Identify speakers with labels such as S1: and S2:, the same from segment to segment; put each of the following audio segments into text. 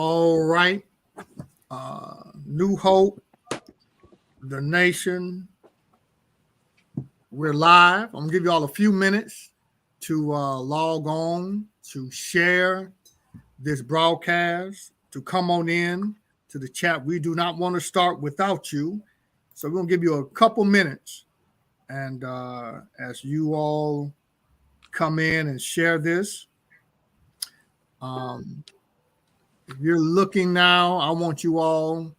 S1: All right. New Hope, the nation. We're live. I'm gonna give you all a few minutes to log on, to share this broadcast, to come on in to the chat. We do not want to start without you. So we're gonna give you a couple minutes. And as you all come in and share this, um, if you're looking now, I want you all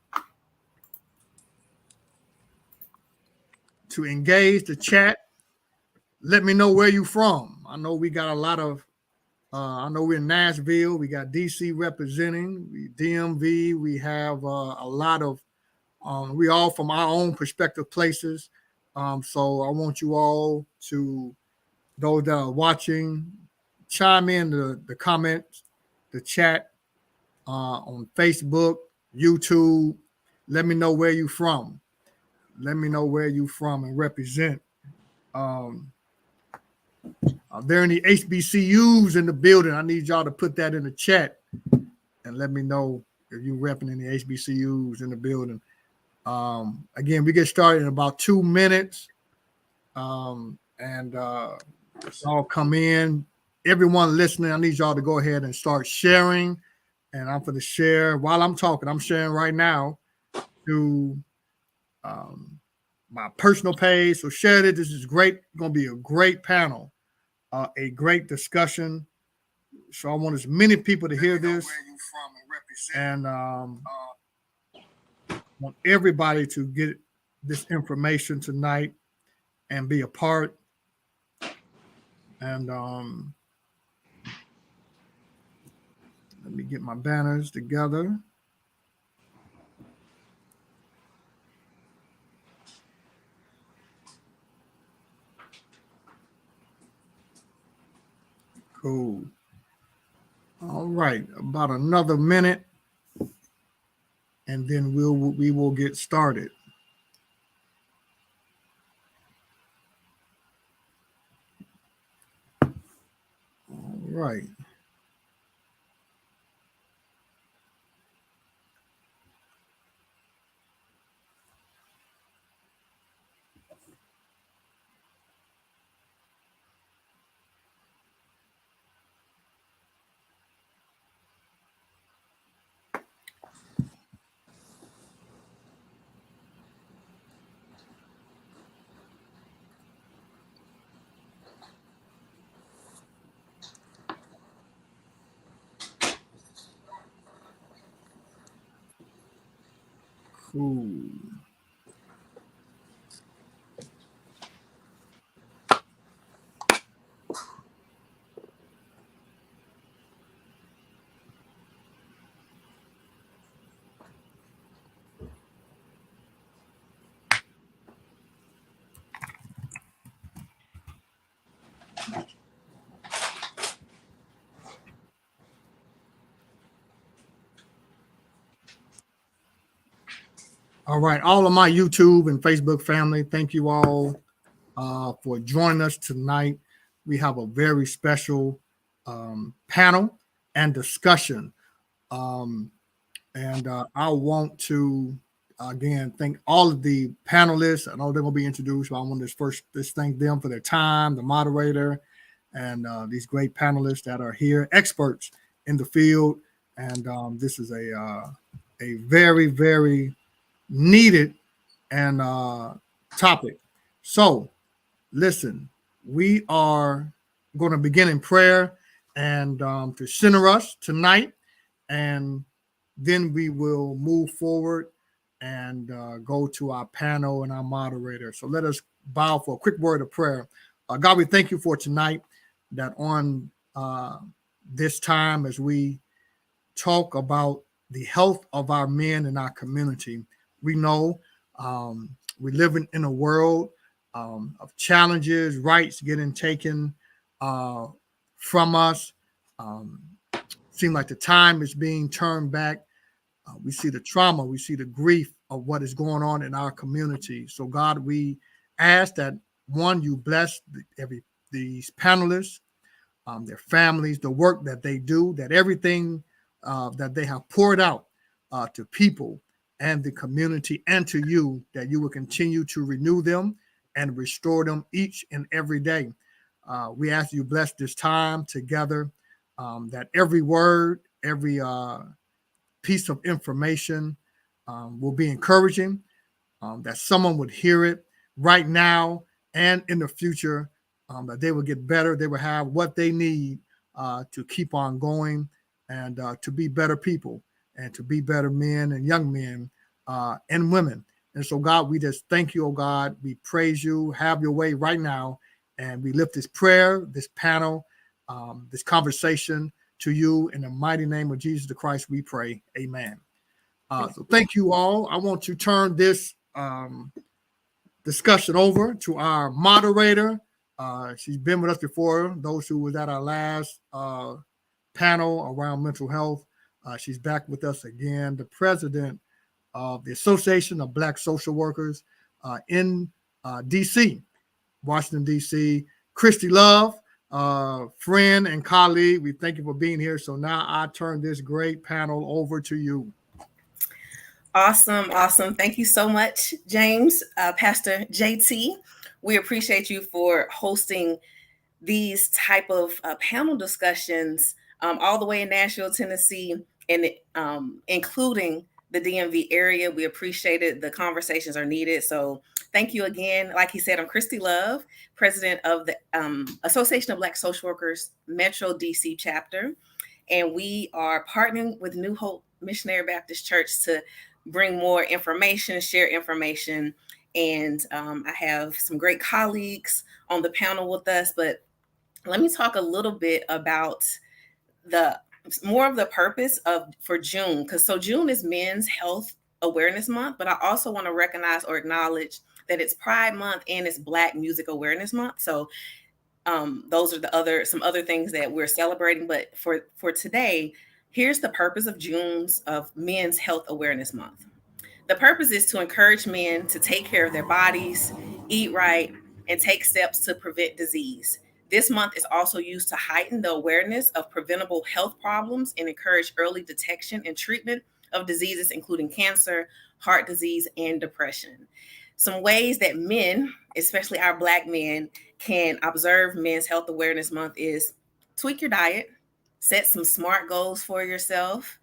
S1: to engage the chat. Let me know where you from. I know we got a lot of I know we're in Nashville. We got DC representing, DMV. We have a lot of, we all from our own perspective places. So I want you all to, those that are watching, chime in the comments, the chat on Facebook, YouTube. Let me know where you from. Let me know where you from and represent. Are there any HBCUs in the building? I need y'all to put that in the chat and let me know if you're repping any HBCUs in the building. Again, we get started in about 2 minutes. Y'all come in. Everyone listening, I need y'all to go ahead and start sharing. And I'm going to share while I'm talking. I'm sharing right now to my personal page. So share it. This is great. It's going to be a great panel. A great discussion. So I want as many people to hear this. And want everybody to get this information tonight and be a part. And let me get my banners together. Cool. All right, about another minute, and then we will get started. All right. Cool. All right, all of my YouTube and Facebook family, thank you all for joining us tonight. We have a very special panel and discussion. And I want to, again, thank all of the panelists. I know they're going to be introduced, but I want to first thank them for their time, the moderator, and these great panelists that are here, experts in the field. And this is a very, very needed and topic. So listen, we are going to begin in prayer and to center us tonight, and then we will move forward and go to our panel and our moderator. So let us bow for a quick word of prayer. God, we thank you for tonight, that on this time as we talk about the health of our men in our community. We know we live in a world of challenges, rights getting taken from us. Seem like the time is being turned back. We see the trauma, we see the grief of what is going on in our community. So God, we ask that, one, you bless these panelists, their families, the work that they do, that everything that they have poured out to people and the community and to you, that you will continue to renew them and restore them each and every day. We ask you bless this time together, that every word, every piece of information will be encouraging, that someone would hear it right now and in the future, that they will get better. They will have what they need to keep on going and to be better people and to be better men and young men and women. And so, God, we just thank you, oh God. We praise you. Have your way right now. And we lift this prayer, this panel, this conversation to you in the mighty name of Jesus the Christ, we pray. Amen. So thank you all. I want to turn this discussion over to our moderator. She's been with us before, those who was at our last panel around mental health. She's back with us again, the president of the Association of Black Social Workers in D.C., Washington, D.C., Christy Love, friend and colleague. We thank you for being here. So now I turn this great panel over to you.
S2: Awesome. Thank you so much, James, Pastor JT. We appreciate you for hosting these type of panel discussions all the way in Nashville, Tennessee, and including the DMV area. We appreciate it. The conversations are needed. So thank you again. Like he said, I'm Christy Love, president of the Association of Black Social Workers Metro DC chapter. And we are partnering with New Hope Missionary Baptist Church to bring more information, share information. And I have some great colleagues on the panel with us, but let me talk a little bit about more of the purpose for June, because June is Men's Health Awareness Month, but I also want to recognize or acknowledge that it's Pride Month and it's Black Music Awareness Month. So those are some other things that we're celebrating. But for today, here's the purpose of of Men's Health Awareness Month. The purpose is to encourage men to take care of their bodies, eat right, and take steps to prevent disease. This month is also used to heighten the awareness of preventable health problems and encourage early detection and treatment of diseases, including cancer, heart disease, and depression. Some ways that men, especially our Black men, can observe Men's Health Awareness Month is tweak your diet, set some SMART goals for yourself,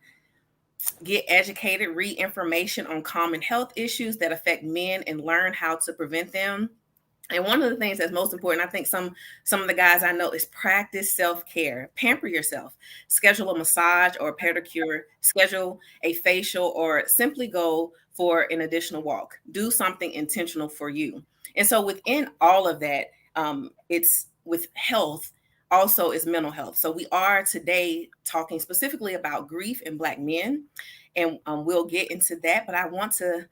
S2: get educated, read information on common health issues that affect men and learn how to prevent them. And one of the things that's most important, I think some of the guys I know, is practice self-care. Pamper yourself. Schedule a massage or a pedicure. Schedule a facial, or simply go for an additional walk. Do something intentional for you. And so within all of that, it's with health also is mental health. So we are today talking specifically about grief in Black men, and we'll get into that. But I want to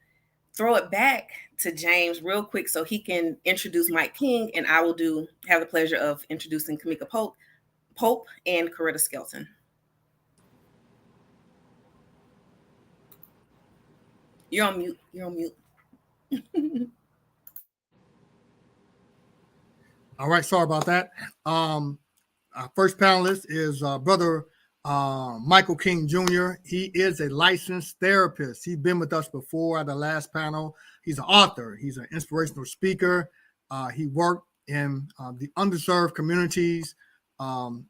S2: throw it back to James real quick so he can introduce Mike King, and I will have the pleasure of introducing Kamika Pope and Coretta Skelson. You're on mute.
S1: All right, sorry about that. Our first panelist is Brother Michael King Jr. He is a licensed therapist. He's been with us before at the last panel. He's an author. He's an inspirational speaker. He worked in the underserved communities for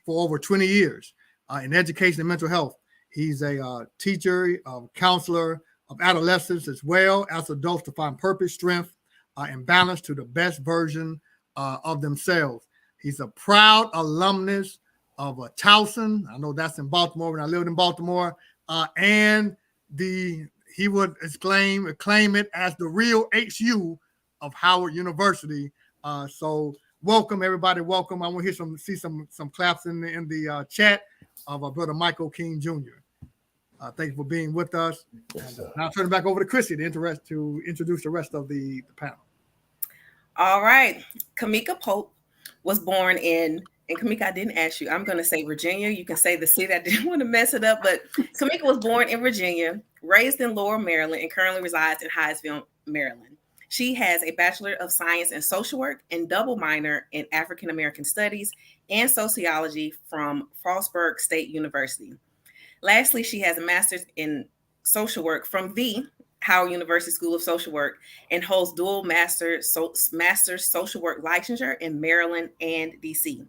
S1: over 20 years in education and mental health. He's a teacher, a counselor of adolescents as well as adults to find purpose, strength, and balance to the best version of themselves. He's a proud alumnus of Towson. I know that's in Baltimore when I lived in Baltimore. And he would claim it as the real HU of Howard University. So welcome, everybody. Welcome. I want to see some claps in the chat of our brother Michael King Jr. Thank you for being with us.
S3: Yes,
S1: and now turn it back over to Chrissy to introduce the rest of the panel.
S2: All right. Kamika Pope was born in, and Kamika, I didn't ask you, I'm going to say Virginia. You can say the city. I didn't want to mess it up, but Kamika was born in Virginia, raised in Laurel, Maryland, and currently resides in Hyattsville, Maryland. She has a Bachelor of Science in Social Work and double minor in African American Studies and Sociology from Frostburg State University. Lastly, she has a master's in social work from the Howard University School of Social Work and holds dual master's social work licensure in Maryland and DC.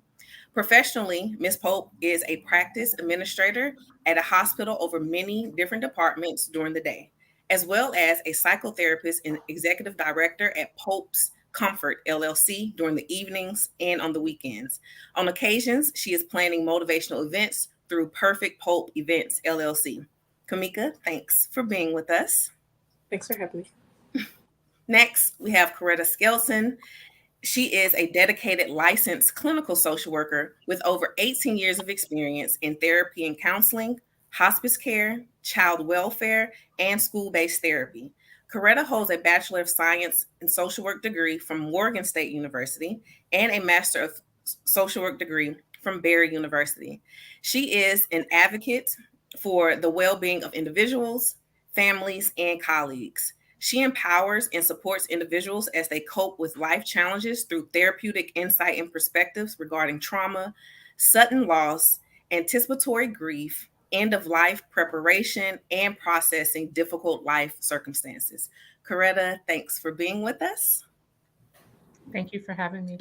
S2: Professionally, Ms. Pope is a practice administrator at a hospital over many different departments during the day, as well as a psychotherapist and executive director at Pope's Comfort LLC during the evenings and on the weekends. On occasions, she is planning motivational events through Perfect Pope Events LLC. Kamika, thanks for being with us.
S3: Thanks for having me.
S2: Next, we have Coretta Skelson. She is a dedicated licensed clinical social worker with over 18 years of experience in therapy and counseling, hospice care, child welfare, and school based therapy. Coretta holds a Bachelor of Science in Social Work degree from Morgan State University and a Master of Social Work degree from Barry University. She is an advocate for the well being of individuals, families, and colleagues. She empowers and supports individuals as they cope with life challenges through therapeutic insight and perspectives regarding trauma, sudden loss, anticipatory grief, end of life preparation, and processing difficult life circumstances. Coretta, thanks for being with us.
S3: Thank you for having me.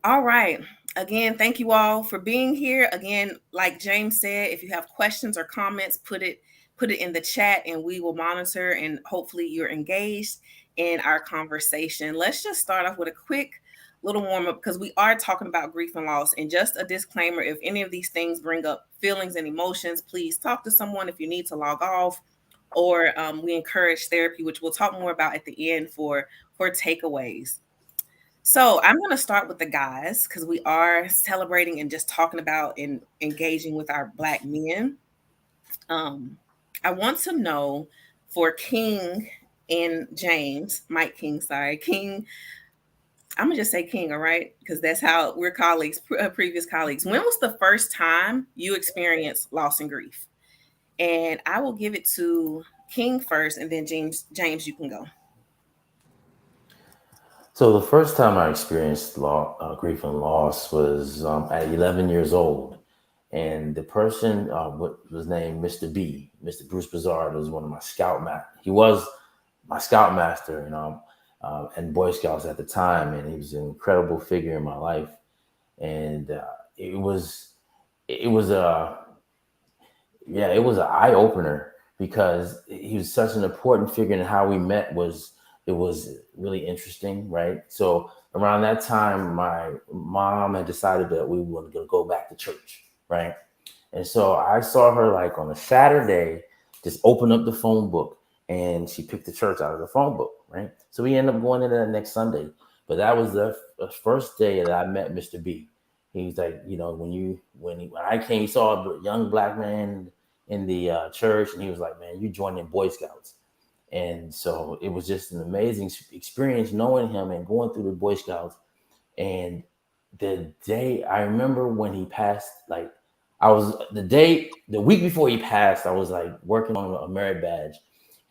S2: All right. Again, thank you all for being here. Again, like James said, if you have questions or comments, put it in the chat and we will monitor, and hopefully you're engaged in our conversation. Let's just start off with a quick little warm up because we are talking about grief and loss. And just a disclaimer, if any of these things bring up feelings and emotions, please talk to someone if you need to log off, or we encourage therapy, which we'll talk more about at the end for takeaways. So I'm going to start with the guys because we are celebrating and just talking about and engaging with our Black men. I want to know for King and James, Mike King, sorry, King. I'm gonna just say King, all right, because that's how we're colleagues, previous colleagues. When was the first time you experienced loss and grief? And I will give it to King first, and then James, you can go.
S4: So the first time I experienced grief and loss was at 11 years old, and the person was named Mr. B, Mr. Bruce Bazard, was one of my He was my scoutmaster, and Boy Scouts at the time, and he was an incredible figure in my life, and it was a it was an eye opener because he was such an important figure, and how we met was really interesting, right? So around that time, my mom had decided that we were going to go back to church, right? And so I saw her like on a Saturday, just open up the phone book, and she picked the church out of the phone book, right? So we ended up going into that next Sunday. But that was the first day that I met Mr. B. He was like, when I came, he saw a young Black man in the church, and he was like, man, you joining Boy Scouts. And so it was just an amazing experience knowing him and going through the Boy Scouts. And the day I remember when he passed, like the week before he passed, I was like working on a merit badge,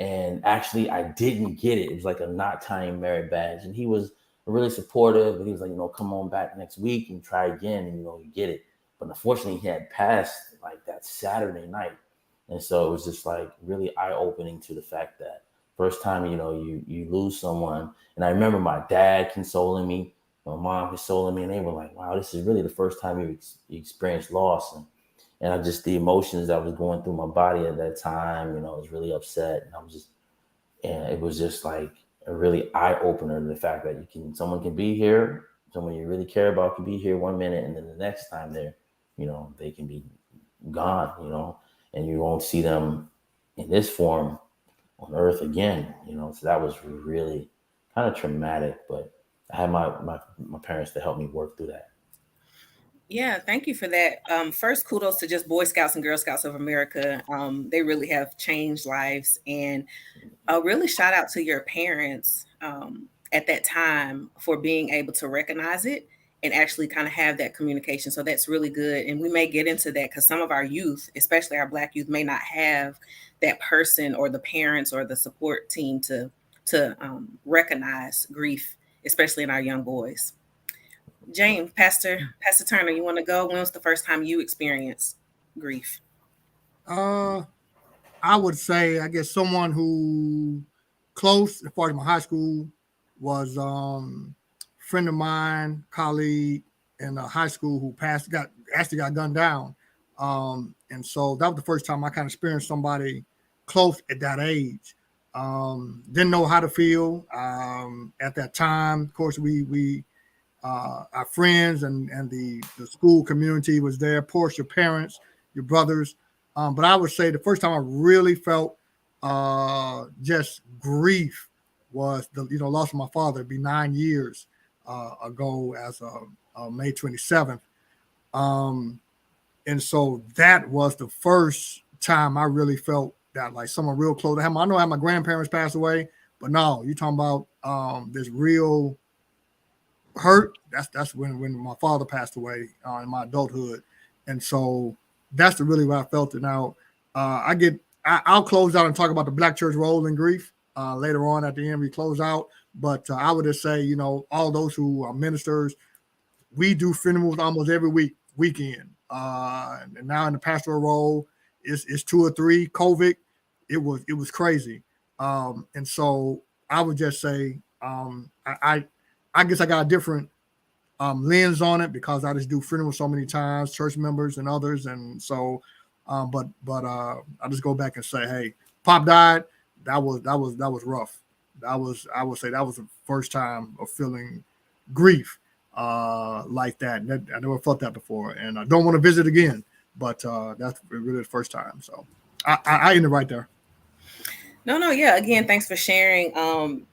S4: and actually I didn't get it. It was like a not time merit badge, and he was really supportive. And he was like, come on back next week and try again, and you get it. But unfortunately, he had passed like that Saturday night, and so it was just like really eye opening to the fact that first time you lose someone. And I remember my dad consoling me, my mom consoling me, and they were like, wow, this is really the first time you experienced loss. And I just, the emotions that was going through my body at that time, I was really upset, and it was just like a really eye opener to the fact that someone can be here, someone you really care about can be here 1 minute, and then the next time they can be gone, and you won't see them in this form on earth again, so that was really kind of traumatic, but I had my parents to help me work through that.
S2: Yeah, thank you for that. First, kudos to just Boy Scouts and Girl Scouts of America. They really have changed lives, and really shout out to your parents at that time for being able to recognize it and actually kind of have that communication. So that's really good. And we may get into that because some of our youth, especially our Black youth, may not have that person or the parents or the support team to recognize grief, especially in our young boys. James, Pastor Turner, you want to go? When was the first time you experienced grief?
S1: Uh, I would say, I guess someone who close as far as my high school was friend of mine, colleague in high school who got gunned down. And so that was the first time I kind of experienced somebody close at that age. Didn't know how to feel at that time. Of course, we our friends and the school community was there. Of course, your parents, your brothers. But I would say the first time I really felt just grief was the loss of my father. It'd be 9 years ago as May 27th. And so that was the first time I really felt that like someone real close. I know I had my grandparents pass away, but no, you're talking about this real hurt. That's when my father passed away in my adulthood, and so that's the really what I felt. And now I'll close out and talk about the Black church role in grief later on at the end we close out. But I would just say, all those who are ministers, we do funerals almost every weekend. And now in the pastoral role, it's 2 or 3. COVID, it was crazy. And so I would just say, I guess I got a different lens on it because I just do funerals so many times, church members and others, and so. But I just go back and say, hey, Pop died. That was rough. I would say that was the first time of feeling grief like that. I never felt that before, and I don't want to visit again. But that's really the first time. So I end it right there.
S2: No, yeah. Again, thanks for sharing.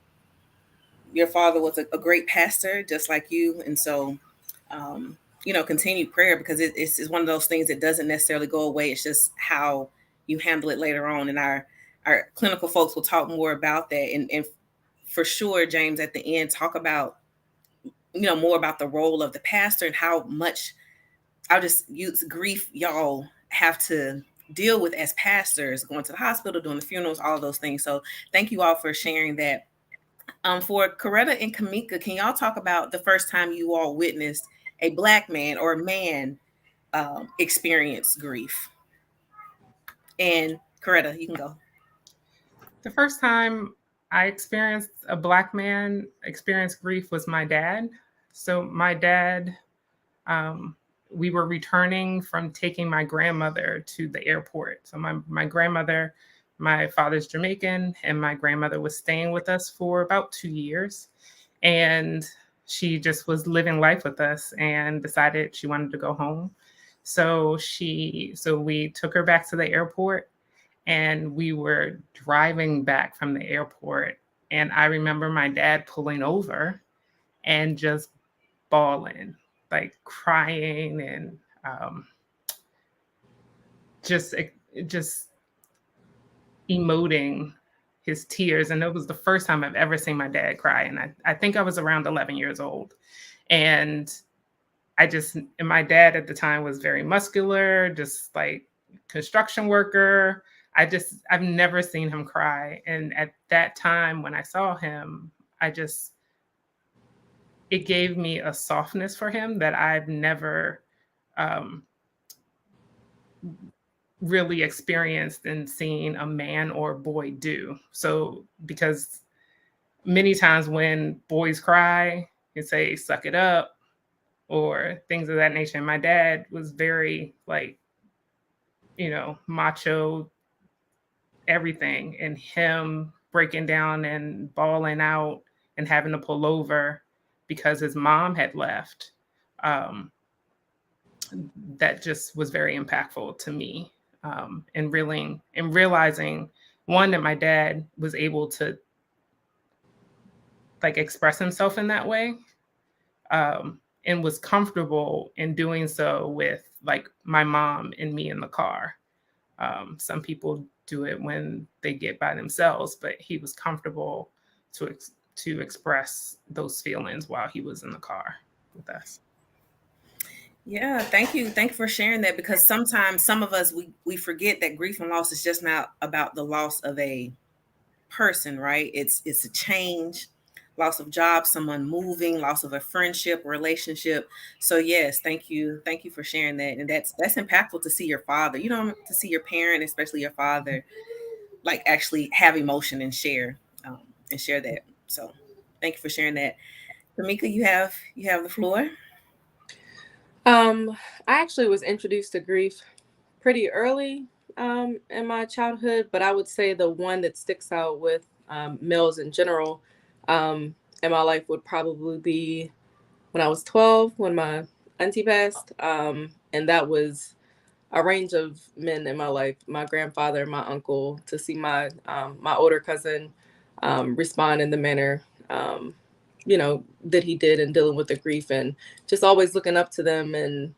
S2: Your father was a great pastor, just like you, and so continued prayer, because it's one of those things that doesn't necessarily go away. It's just how you handle it later on, and our clinical folks will talk more about that. And for sure, James, at the end, talk about more about the role of the pastor and how much I'll just use grief y'all have to deal with as pastors, going to the hospital, doing the funerals, all of those things. So thank you all for sharing that. For Coretta and Kamika, can y'all talk about the first time you all witnessed a Black man or a man experience grief? And Coretta, you can go.
S3: The first time I experienced a Black man experience grief was my dad. So my dad, we were returning from taking my grandmother to the airport. So my grandmother, my father's Jamaican, and my grandmother was staying with us for about 2 years. And she just was living life with us and decided she wanted to go home. So we took her back to the airport, and we were driving back from the airport. And I remember my dad pulling over and just bawling, like crying, and just emoting his tears. And it was the first time I've ever seen my dad cry. And I think I was around 11 years old. And my dad at the time was very muscular, just like construction worker. I've never seen him cry. And at that time when I saw him, it gave me a softness for him that I've never really experienced in seeing a man or boy do. So, because many times when boys cry, you say, suck it up, or things of that nature. And my dad was very macho, everything, and him breaking down and bawling out and having to pull over because his mom had left. That just was very impactful to me. And realizing, one, that my dad was able to express himself in that way, and was comfortable in doing so with my mom and me in the car. Some people do it when they get by themselves, but he was comfortable to express those feelings while he was in the car with us.
S2: Yeah, thank you for sharing that, because sometimes some of us we forget that grief and loss is just not about the loss of a person, right? It's a change, loss of job, someone moving, loss of a friendship, relationship. So yes, thank you for sharing that. And that's impactful to see your father, to see your parent, especially your father, like actually have emotion and share that. So thank you for sharing that. Tamika, you have the floor.
S5: I actually was introduced to grief pretty early in my childhood, but I would say the one that sticks out with males in general in my life would probably be when I was 12, when my auntie passed. And that was a range of men in my life, my grandfather, my uncle, to see my older cousin respond in the manner that he did in dealing with the grief, and just always looking up to them and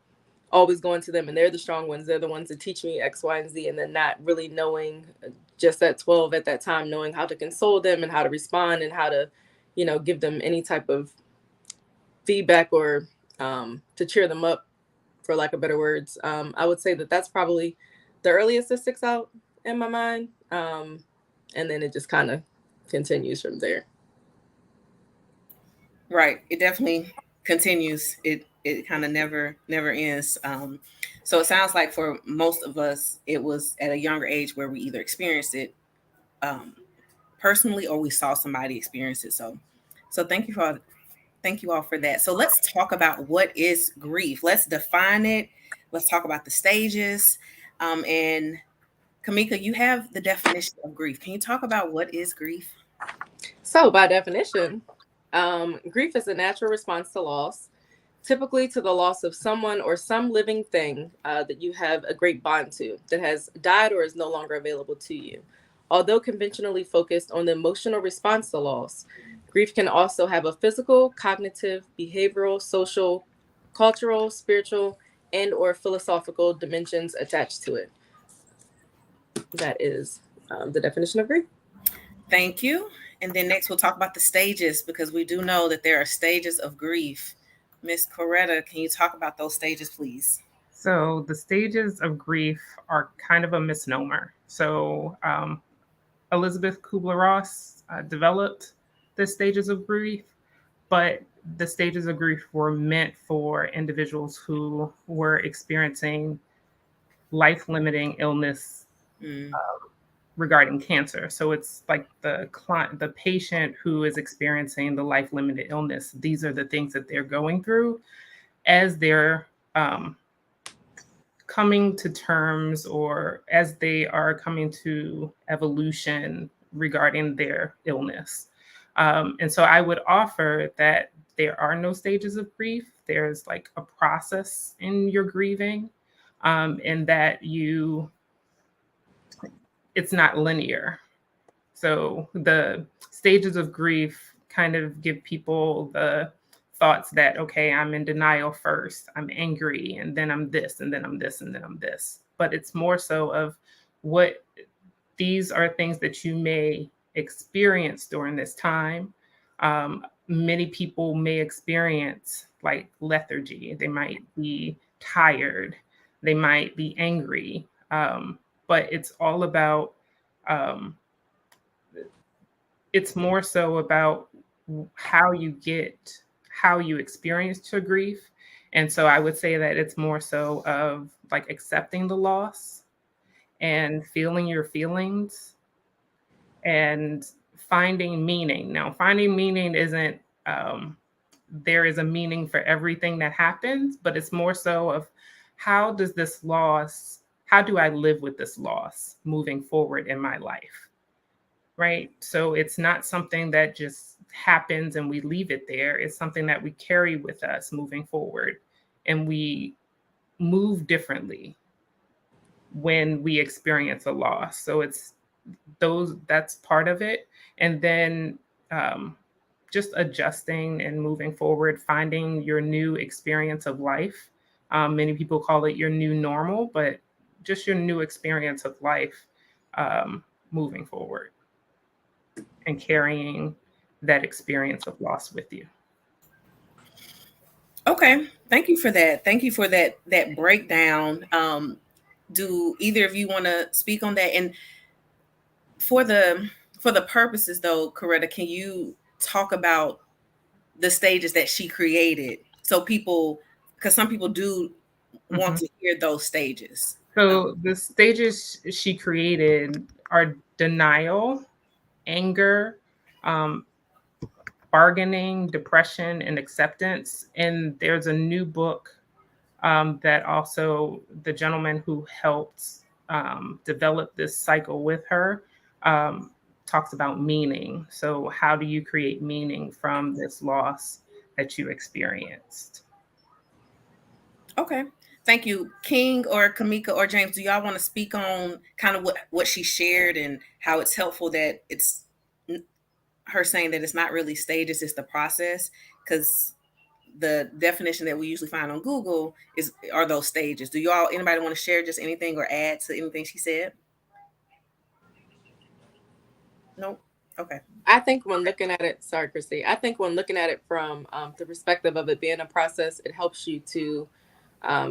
S5: always going to them, and they're the strong ones. They're the ones that teach me X, Y, and Z, and then not really knowing, just at 12 at that time, knowing how to console them and how to respond and how to, give them any type of feedback or to cheer them up, for lack of better words. I would say that that's probably the earliest that sticks out in my mind. And then it just kind of continues from there.
S2: Right. It definitely continues. It kind of never ends. So it sounds like for most of us, it was at a younger age where we either experienced it personally or we saw somebody experience it. So thank you all for that. So let's talk about what is grief. Let's define it. Let's talk about the stages. And Kamika, you have the definition of grief. Can you talk about what is grief?
S5: So by definition, grief is a natural response to loss, typically to the loss of someone or some living thing that you have a great bond to, that has died or is no longer available to you. Although conventionally focused on the emotional response to loss, grief can also have a physical, cognitive, behavioral, social, cultural, spiritual, and or philosophical dimensions attached to it. That is the definition of grief.
S2: Thank you. And then next we'll talk about the stages, because we do know that there are stages of grief. Miss Coretta, can you talk about those stages, please?
S3: So the stages of grief are kind of a misnomer. So Elizabeth Kubler-Ross developed the stages of grief, but the stages of grief were meant for individuals who were experiencing life-limiting illness regarding cancer. So it's like the patient who is experiencing the life-limited illness. These are the things that they're going through as they're coming to terms, or as they are coming to evolution regarding their illness. And so I would offer that there are no stages of grief. There's like a process in your grieving, and that it's not linear. So the stages of grief kind of give people the thoughts that, okay, I'm in denial first, I'm angry, and then I'm this, and then I'm this, and then I'm this. But it's more so of what these are things that you may experience during this time. Many people may experience like lethargy. They might be tired. They might be angry. But it's all about, it's more so about how you experience your grief. And so I would say that it's more so of like accepting the loss and feeling your feelings and finding meaning. Now, finding meaning isn't, there is a meaning for everything that happens, but it's more so of how do I live with this loss moving forward in my life? Right? So it's not something that just happens and we leave it there. It's something that we carry with us moving forward, and we move differently when we experience a loss. So that's part of it. And then just adjusting and moving forward, finding your new experience of life. Many people call it your new normal, but just your new experience of life moving forward and carrying that experience of loss with you.
S2: Okay, thank you for that. Thank you for that breakdown. Do either of you want to speak on that? And for the purposes, though, Coretta, can you talk about the stages that she created, so people, because some people do want to hear those stages.
S3: So the stages she created are denial, anger, bargaining, depression, and acceptance. And there's a new book that also the gentleman who helped develop this cycle with her talks about meaning. So how do you create meaning from this loss that you experienced?
S2: Okay. Thank you. King or Kamika or James, do y'all want to speak on kind of what she shared and how it's helpful that it's her saying that it's not really stages, it's the process? Because the definition that we usually find on Google are those stages. Do y'all, anybody want to share just anything or add to anything she said? Nope. Okay.
S5: I think when looking at it, sorry, Christy, I think when looking at it from the perspective of it being a process, it helps you to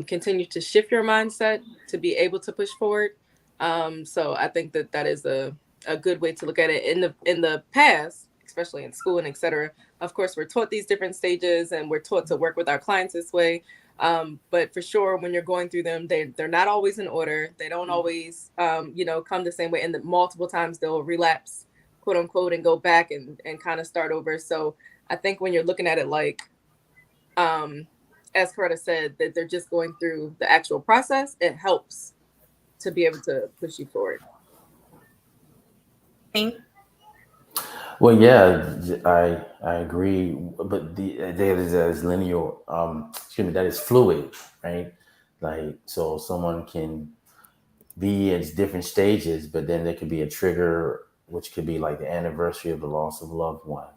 S5: continue to shift your mindset to be able to push forward. So I think that is a good way to look at it. In the past, especially in school and et cetera, of course, we're taught these different stages and we're taught to work with our clients this way. But for sure, when you're going through them, they're not always in order. They don't always, come the same way. And multiple times they'll relapse, quote unquote, and go back and kind of start over. So I think when you're looking at it like, as Coretta said, that they're just going through the actual process, it helps to be able to push you forward.
S4: Well, yeah, I agree, but that is linear. That is fluid, right? Like, so someone can be at different stages, but then there could be a trigger, which could be like the anniversary of the loss of a loved one.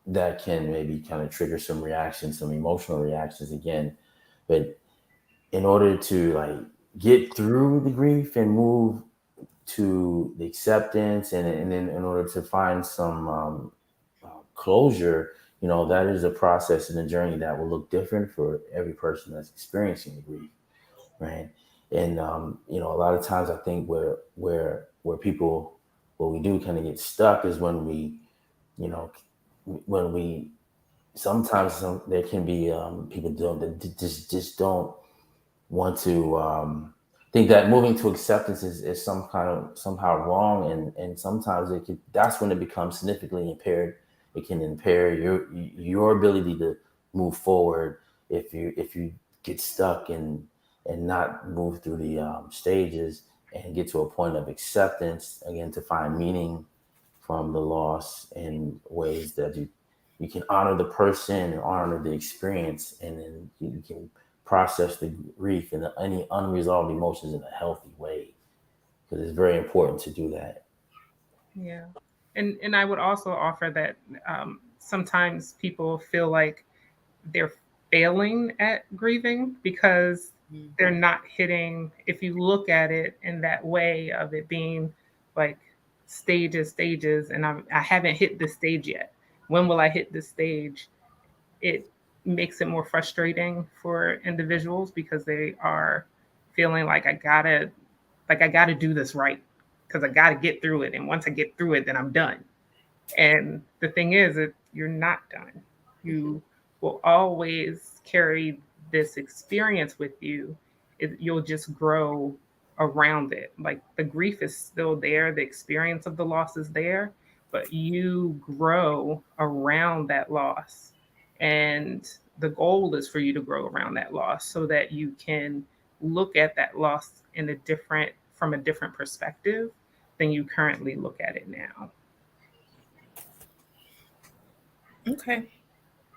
S4: That can maybe kind of trigger some reactions, some emotional reactions again. But in order to like get through the grief and move to the acceptance, and then in order to find some closure, that is a process and a journey that will look different for every person that's experiencing the grief, right? And a lot of times I think where people, where we do kind of get stuck is when we sometimes there can be people that just don't want to think that moving to acceptance is somehow wrong, and sometimes that's when it becomes significantly impaired. It can impair your ability to move forward if you get stuck and not move through the stages and get to a point of acceptance again, to find meaning from the loss in ways that you can honor the person and honor the experience, and then you can process the grief and any unresolved emotions in a healthy way, because it's very important to do that.
S3: Yeah. And I would also offer that sometimes people feel like they're failing at grieving because they're not hitting, if you look at it in that way of it being like stages, and I haven't hit this stage yet. When will I hit this stage? It makes it more frustrating for individuals because they are feeling like I gotta do this right, because I gotta get through it. And once I get through it, then I'm done. And the thing is that you're not done. You will always carry this experience with you. You'll just grow around it. Like the grief is still there, the experience of the loss is there, but you grow around that loss. And the goal is for you to grow around that loss so that you can look at that loss from a different perspective than you currently look at it now.
S2: Okay.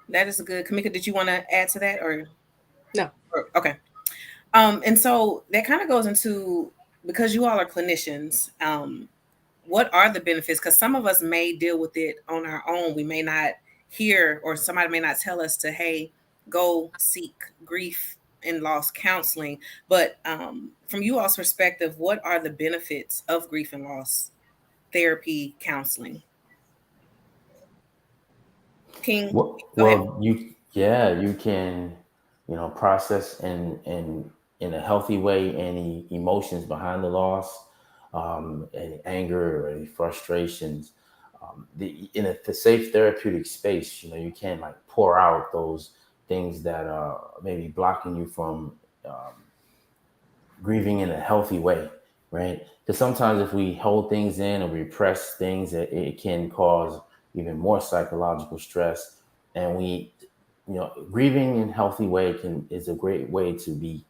S2: That is good. Kamika, did you want to add to that or?
S5: No.
S2: Okay. And so that kind of goes into, because you all are clinicians, what are the benefits? Because some of us may deal with it on our own. We may not hear, or somebody may not tell us to, hey, go seek grief and loss counseling. But from you all's perspective, what are the benefits of grief and loss therapy counseling? King,
S4: well, you can process in a healthy way any emotions behind the loss, any anger or any frustrations, in a safe therapeutic space, you can like pour out those things that are maybe blocking you from grieving in a healthy way, right? Because sometimes if we hold things in or repress things, it can cause even more psychological stress. And grieving in a healthy way is a great way to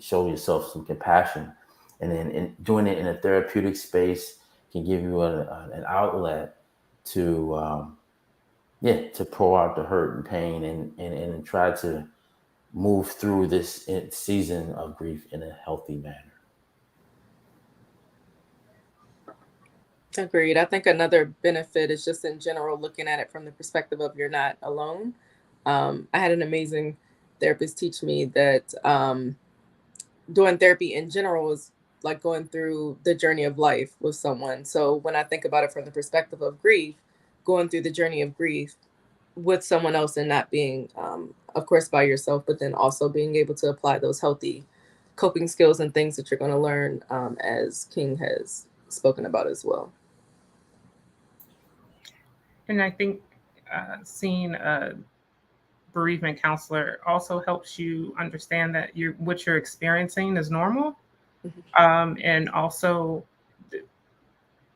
S4: show yourself some compassion, and then doing it in a therapeutic space can give you an outlet to to pour out the hurt and pain and try to move through this season of grief in a healthy manner.
S5: Agreed. I think another benefit is just in general looking at it from the perspective of you're not alone. I had an amazing therapist teach me that doing therapy in general is like going through the journey of life with someone. So when I think about it from the perspective of grief, going through the journey of grief with someone else and not being, of course, by yourself, but then also being able to apply those healthy coping skills and things that you're going to learn, as King has spoken about as well.
S3: And I think seeing a bereavement counselor also helps you understand that what you're experiencing is normal. Mm-hmm. And also,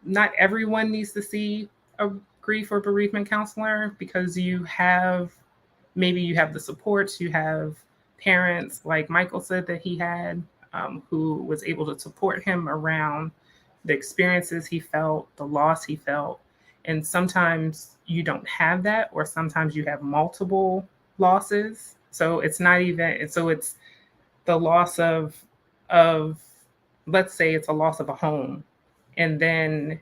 S3: not everyone needs to see a grief or bereavement counselor, because maybe you have the supports, you have parents like Michael said that he had, who was able to support him around the experiences he felt, the loss he felt. And sometimes you don't have that, or sometimes you have multiple losses. So it's it's the loss of let's say it's a loss of a home, and then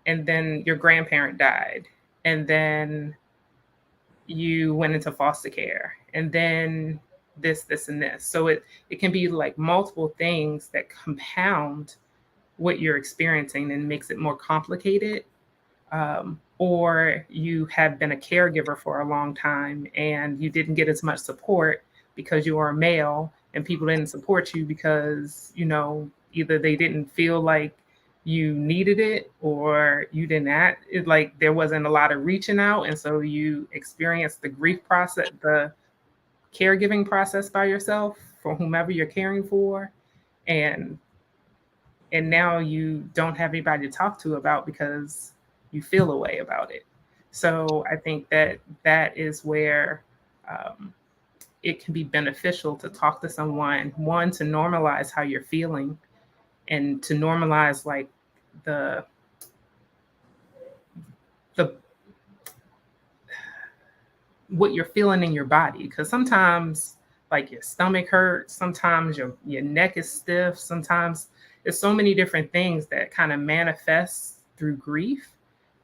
S3: your grandparent died, and then you went into foster care, and then this, and this. So it can be like multiple things that compound what you're experiencing and makes it more complicated. Or you have been a caregiver for a long time and you didn't get as much support because you are a male, and people didn't support you because, either they didn't feel like you needed it, or you didn't act like there wasn't a lot of reaching out. And so you experienced the grief process, the caregiving process by yourself for whomever you're caring for. And now you don't have anybody to talk to about because you feel a way about it. So I think that is where it can be beneficial to talk to someone, one, to normalize how you're feeling, and to normalize like the what you're feeling in your body. Because sometimes like your stomach hurts, sometimes your neck is stiff, sometimes there's so many different things that kind of manifest through grief.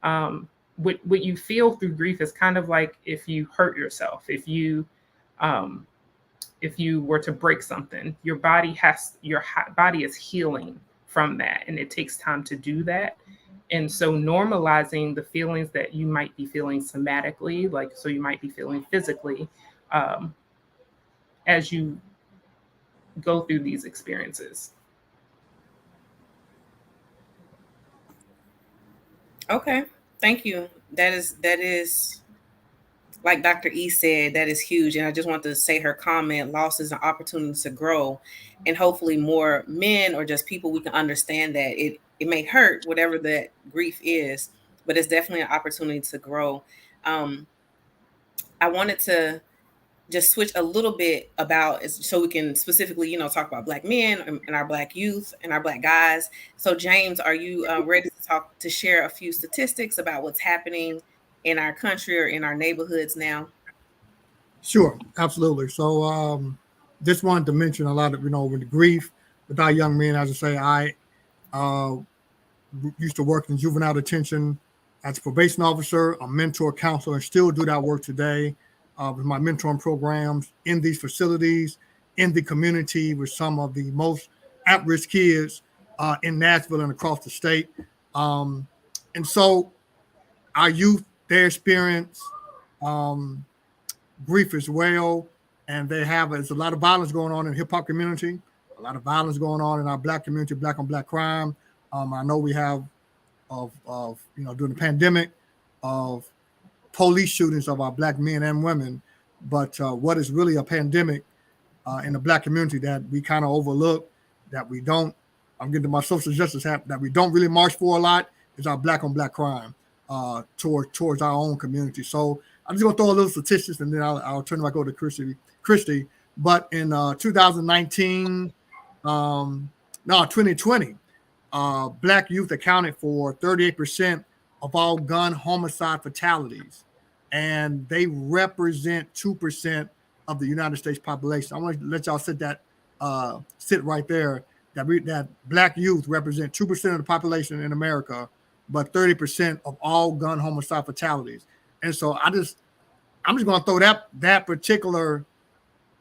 S3: What you feel through grief is kind of like if you hurt yourself, if you were to break something, your body is healing from that, and it takes time to do that. And so normalizing the feelings that you might be feeling somatically, like, so you might be feeling physically, as you go through these experiences.
S2: Okay, thank you. That is like Dr. E said, that is huge. And I just want to say her comment: loss is an opportunity to grow, and hopefully more men, or just people, we can understand that it may hurt, whatever that grief is, but it's definitely an opportunity to grow. I wanted to just switch a little bit about, so we can specifically, talk about Black men and our Black youth and our Black guys. So James, are you ready to share a few statistics about what's happening in our country or in our neighborhoods now?
S1: Sure, absolutely. So just wanted to mention a lot of, with the grief with our young men. As I say, I used to work in juvenile detention as a probation officer, a mentor, counselor, and still do that work today with my mentoring programs in these facilities, in the community, with some of the most at-risk kids in Nashville and across the state. And so our youth, they experience grief as well, and there's a lot of violence going on in the hip-hop community, a lot of violence going on in our Black community, Black on Black crime. I know we have during the pandemic, of police shootings of our Black men and women, but what is really a pandemic in the Black community that we kind of overlook, that we don't, I'm getting to my social justice hat, that we don't really march for a lot, is our Black on Black crime towards our own community. So I'm just gonna throw a little statistics, and then I'll turn it back over to Christy. But in 2019, 2020, Black youth accounted for 38% of all gun homicide fatalities, and they represent 2% of the United States population. I want to let y'all sit right there. That Black youth represent 2% of the population in America, but 30% of all gun homicide fatalities. And so I'm just going to throw that particular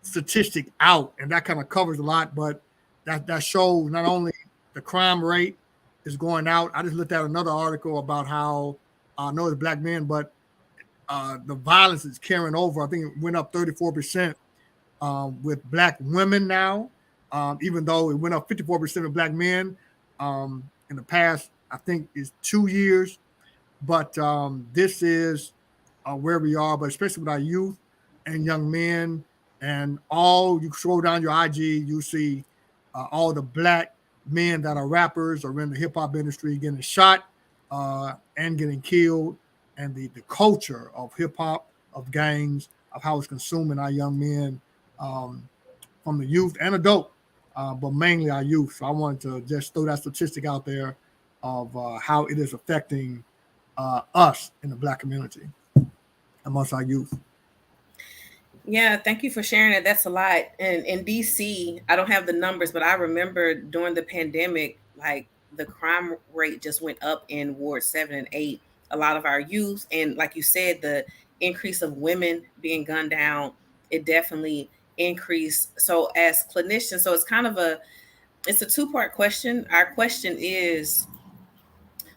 S1: statistic out, and that kind of covers a lot. But that shows not only the crime rate is going out. I just looked at another article about how I know it's Black men, but the violence is carrying over. I think it went up 34% with Black women now, even though it went up 54% with Black men in the past, I think, is 2 years. But this is where we are, but especially with our youth and young men, and you scroll down your IG, you see all the Black men that are rappers or in the hip hop industry getting shot and getting killed, and the culture of hip hop, of gangs, of how it's consuming our young men from the youth and adult, but mainly our youth. So I wanted to just throw that statistic out there of how it is affecting us in the Black community amongst our youth.
S2: Yeah, thank you for sharing it. That's a lot. And in DC, I don't have the numbers, but I remember during the pandemic, like the crime rate just went up in Ward 7 and 8. A lot of our youth, and like you said, the increase of women being gunned down, it definitely increased. So as clinicians, so it's a two-part question. Our question is,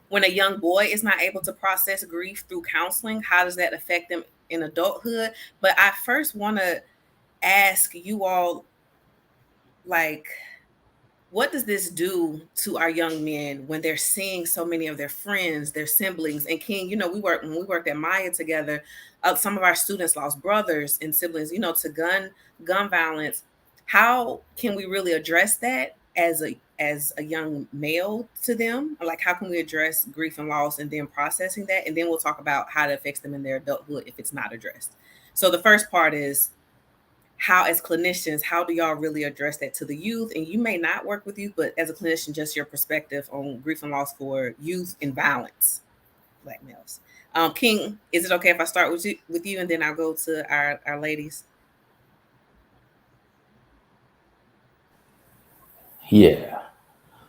S2: when a young boy is not able to process grief through counseling, how does that affect them in adulthood? But I first want to ask you all, like, what does this do to our young men when they're seeing so many of their friends, their siblings? And King, when we worked at Maya together, some of our students lost brothers and siblings, to gun violence. How can we really address that as a young male to them? Like, how can we address grief and loss and then processing that? And then we'll talk about how it affects them in their adulthood if it's not addressed. So the first part is, how, as clinicians, how do y'all really address that to the youth? And you may not work with youth, but as a clinician, just your perspective on grief and loss for youth and violence, Black males. King, is it okay if I start with you and then I'll go to our ladies?
S4: Yeah.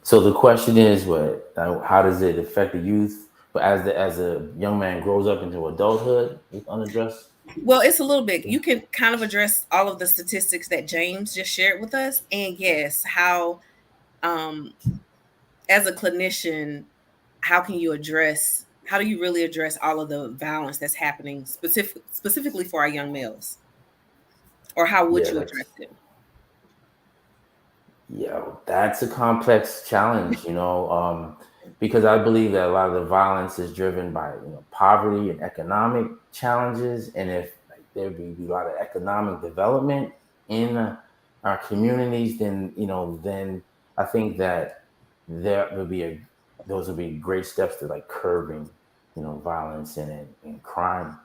S4: So the question is, how does it affect the youth? But as a young man grows up into adulthood with unaddressed?
S2: Well, it's a little bit. You can kind of address all of the statistics that James just shared with us. And yes, how, as a clinician, how do you really address all of the violence that's happening specifically for our young males? Or how would you address it?
S4: Yeah, that's a complex challenge, because I believe that a lot of the violence is driven by poverty and economic challenges, and if there be a lot of economic development in our communities, then I think that those would be great steps to curbing violence and crime,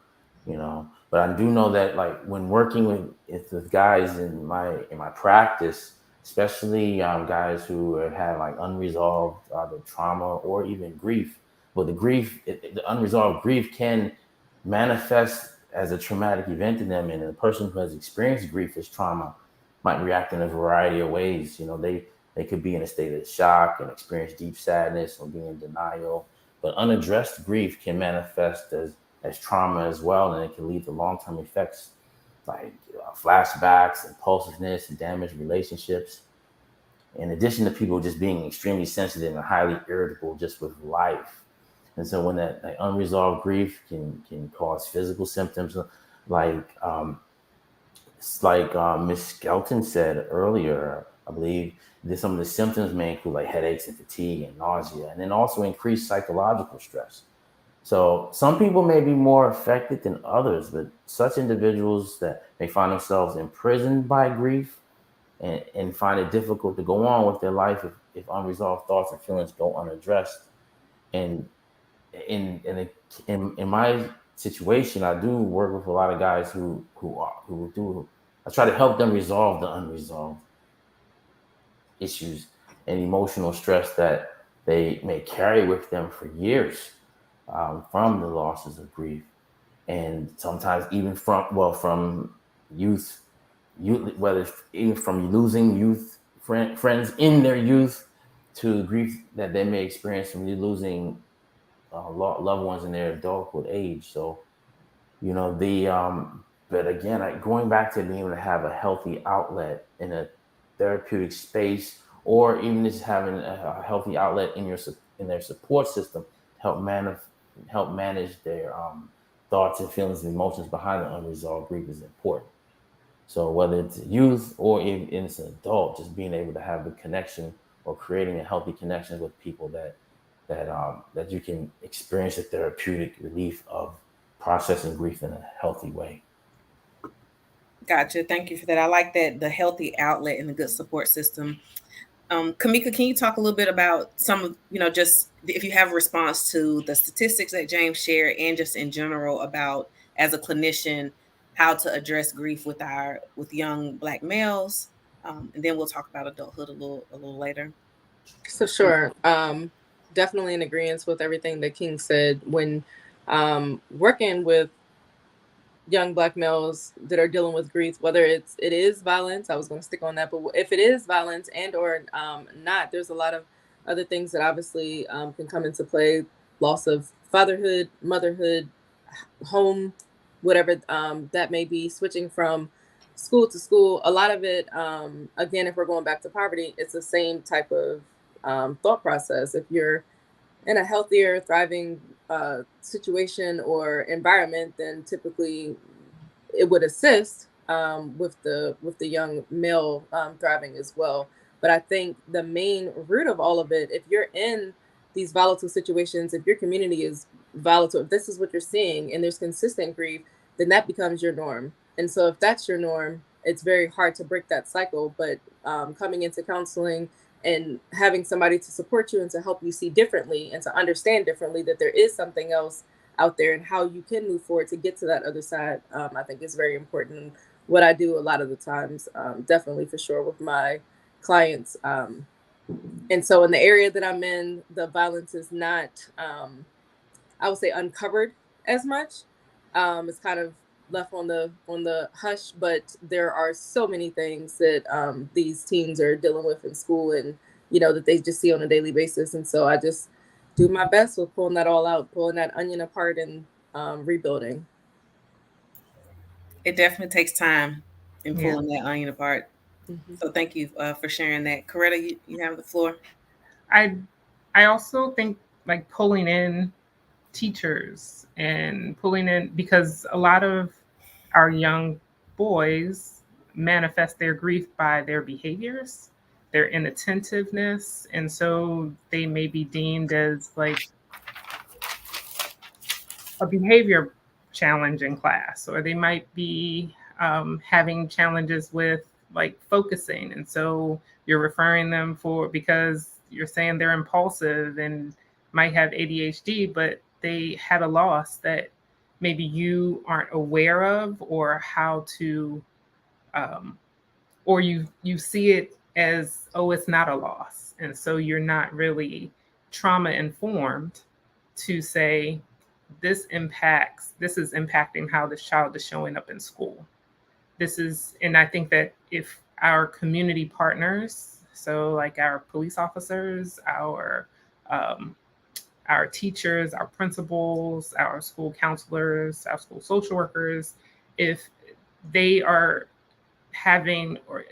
S4: But I do know that when working with guys in my practice, especially guys who have had unresolved either trauma or even grief. But the unresolved grief can manifest as a traumatic event to them, and a person who has experienced grief as trauma might react in a variety of ways. They could be in a state of shock and experience deep sadness or be in denial. But unaddressed grief can manifest as trauma as well, and it can lead to long-term effects like flashbacks, impulsiveness, and damaged relationships. In addition to people just being extremely sensitive and highly irritable just with life. And so when that unresolved grief can cause physical symptoms, Miss Skelton said earlier, I believe that some of the symptoms may include headaches and fatigue and nausea, and then also increased psychological stress. So some people may be more affected than others, but such individuals that may find themselves imprisoned by grief and find it difficult to go on with their life if unresolved thoughts and feelings go unaddressed. And in my situation, I do work with a lot of guys who do. I try to help them resolve the unresolved issues and emotional stress that they may carry with them for years, from the losses of grief, and sometimes even from youth, whether even from losing friends in their youth to grief that they may experience from losing loved ones in their adulthood age. So, but again, going back to being able to have a healthy outlet in a therapeutic space, or even just having a healthy outlet in their support system to help manage their thoughts and feelings and emotions behind the unresolved grief is important. So whether it's youth or even it's an adult, just being able to have the connection or creating a healthy connection with people that you can experience a therapeutic relief of processing grief in a healthy way.
S2: Gotcha. Thank you for that. I like that, the healthy outlet and the good support system. Kamika, can you talk a little bit about some of, just if you have a response to the statistics that James shared, and just in general about, as a clinician, how to address grief with young Black males, and then we'll talk about adulthood a little later.
S5: So sure, definitely in agreement with everything that King said. When working with young Black males that are dealing with grief, whether it is violence, I was going to stick on that, but if it is violence and or not, there's a lot of other things that obviously can come into play: loss of fatherhood, motherhood, home, whatever that may be, switching from school to school. A lot of it, again, if we're going back to poverty, it's the same type of thought process. If you're in a healthier, thriving situation or environment, then typically it would assist with the young male thriving as well. But I think the main root of all of it, if you're in these volatile situations, if your community is volatile, if this is what you're seeing and there's consistent grief, then that becomes your norm. And so if that's your norm, it's very hard to break that cycle. But coming into counseling and having somebody to support you and to help you see differently and to understand differently that there is something else out there and how you can move forward to get to that other side, I think is very important. What I do a lot of the times, definitely for sure with my clients. And so in the area that I'm in, the violence is not, I would say, uncovered as much. It's kind of left on the hush, but there are so many things that these teens are dealing with in school, and that they just see on a daily basis. And so I just do my best with pulling that all out, pulling that onion apart, and rebuilding.
S2: It definitely takes time in
S3: Yeah.
S2: pulling that onion apart.
S5: Mm-hmm.
S2: So thank you for sharing that. Coretta, you have the floor.
S3: I also think, like, pulling in teachers and pulling in, because a lot of our young boys manifest their grief by their behaviors, their inattentiveness, and so they may be deemed as like a behavior challenge in class, or they might be having challenges with like focusing, and so you're referring them because you're saying they're impulsive and might have ADHD, but they had a loss that maybe you aren't aware of, or how to, or you see it as, oh, it's not a loss, and so you're not really trauma informed to say, this is impacting how this child is showing up in school. And I think that if our community partners, so like our police officers, our teachers, our principals, our school counselors, our school social workers, if they are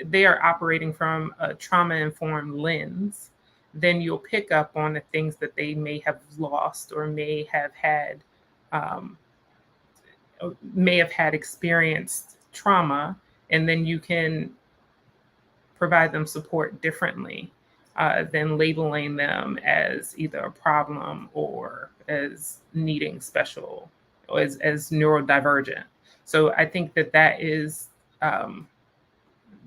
S3: they are operating from a trauma-informed lens, then you'll pick up on the things that they may have lost or may have had experienced trauma, and then you can provide them support differently. than labeling them as either a problem or as needing special, or as neurodivergent. So I think that is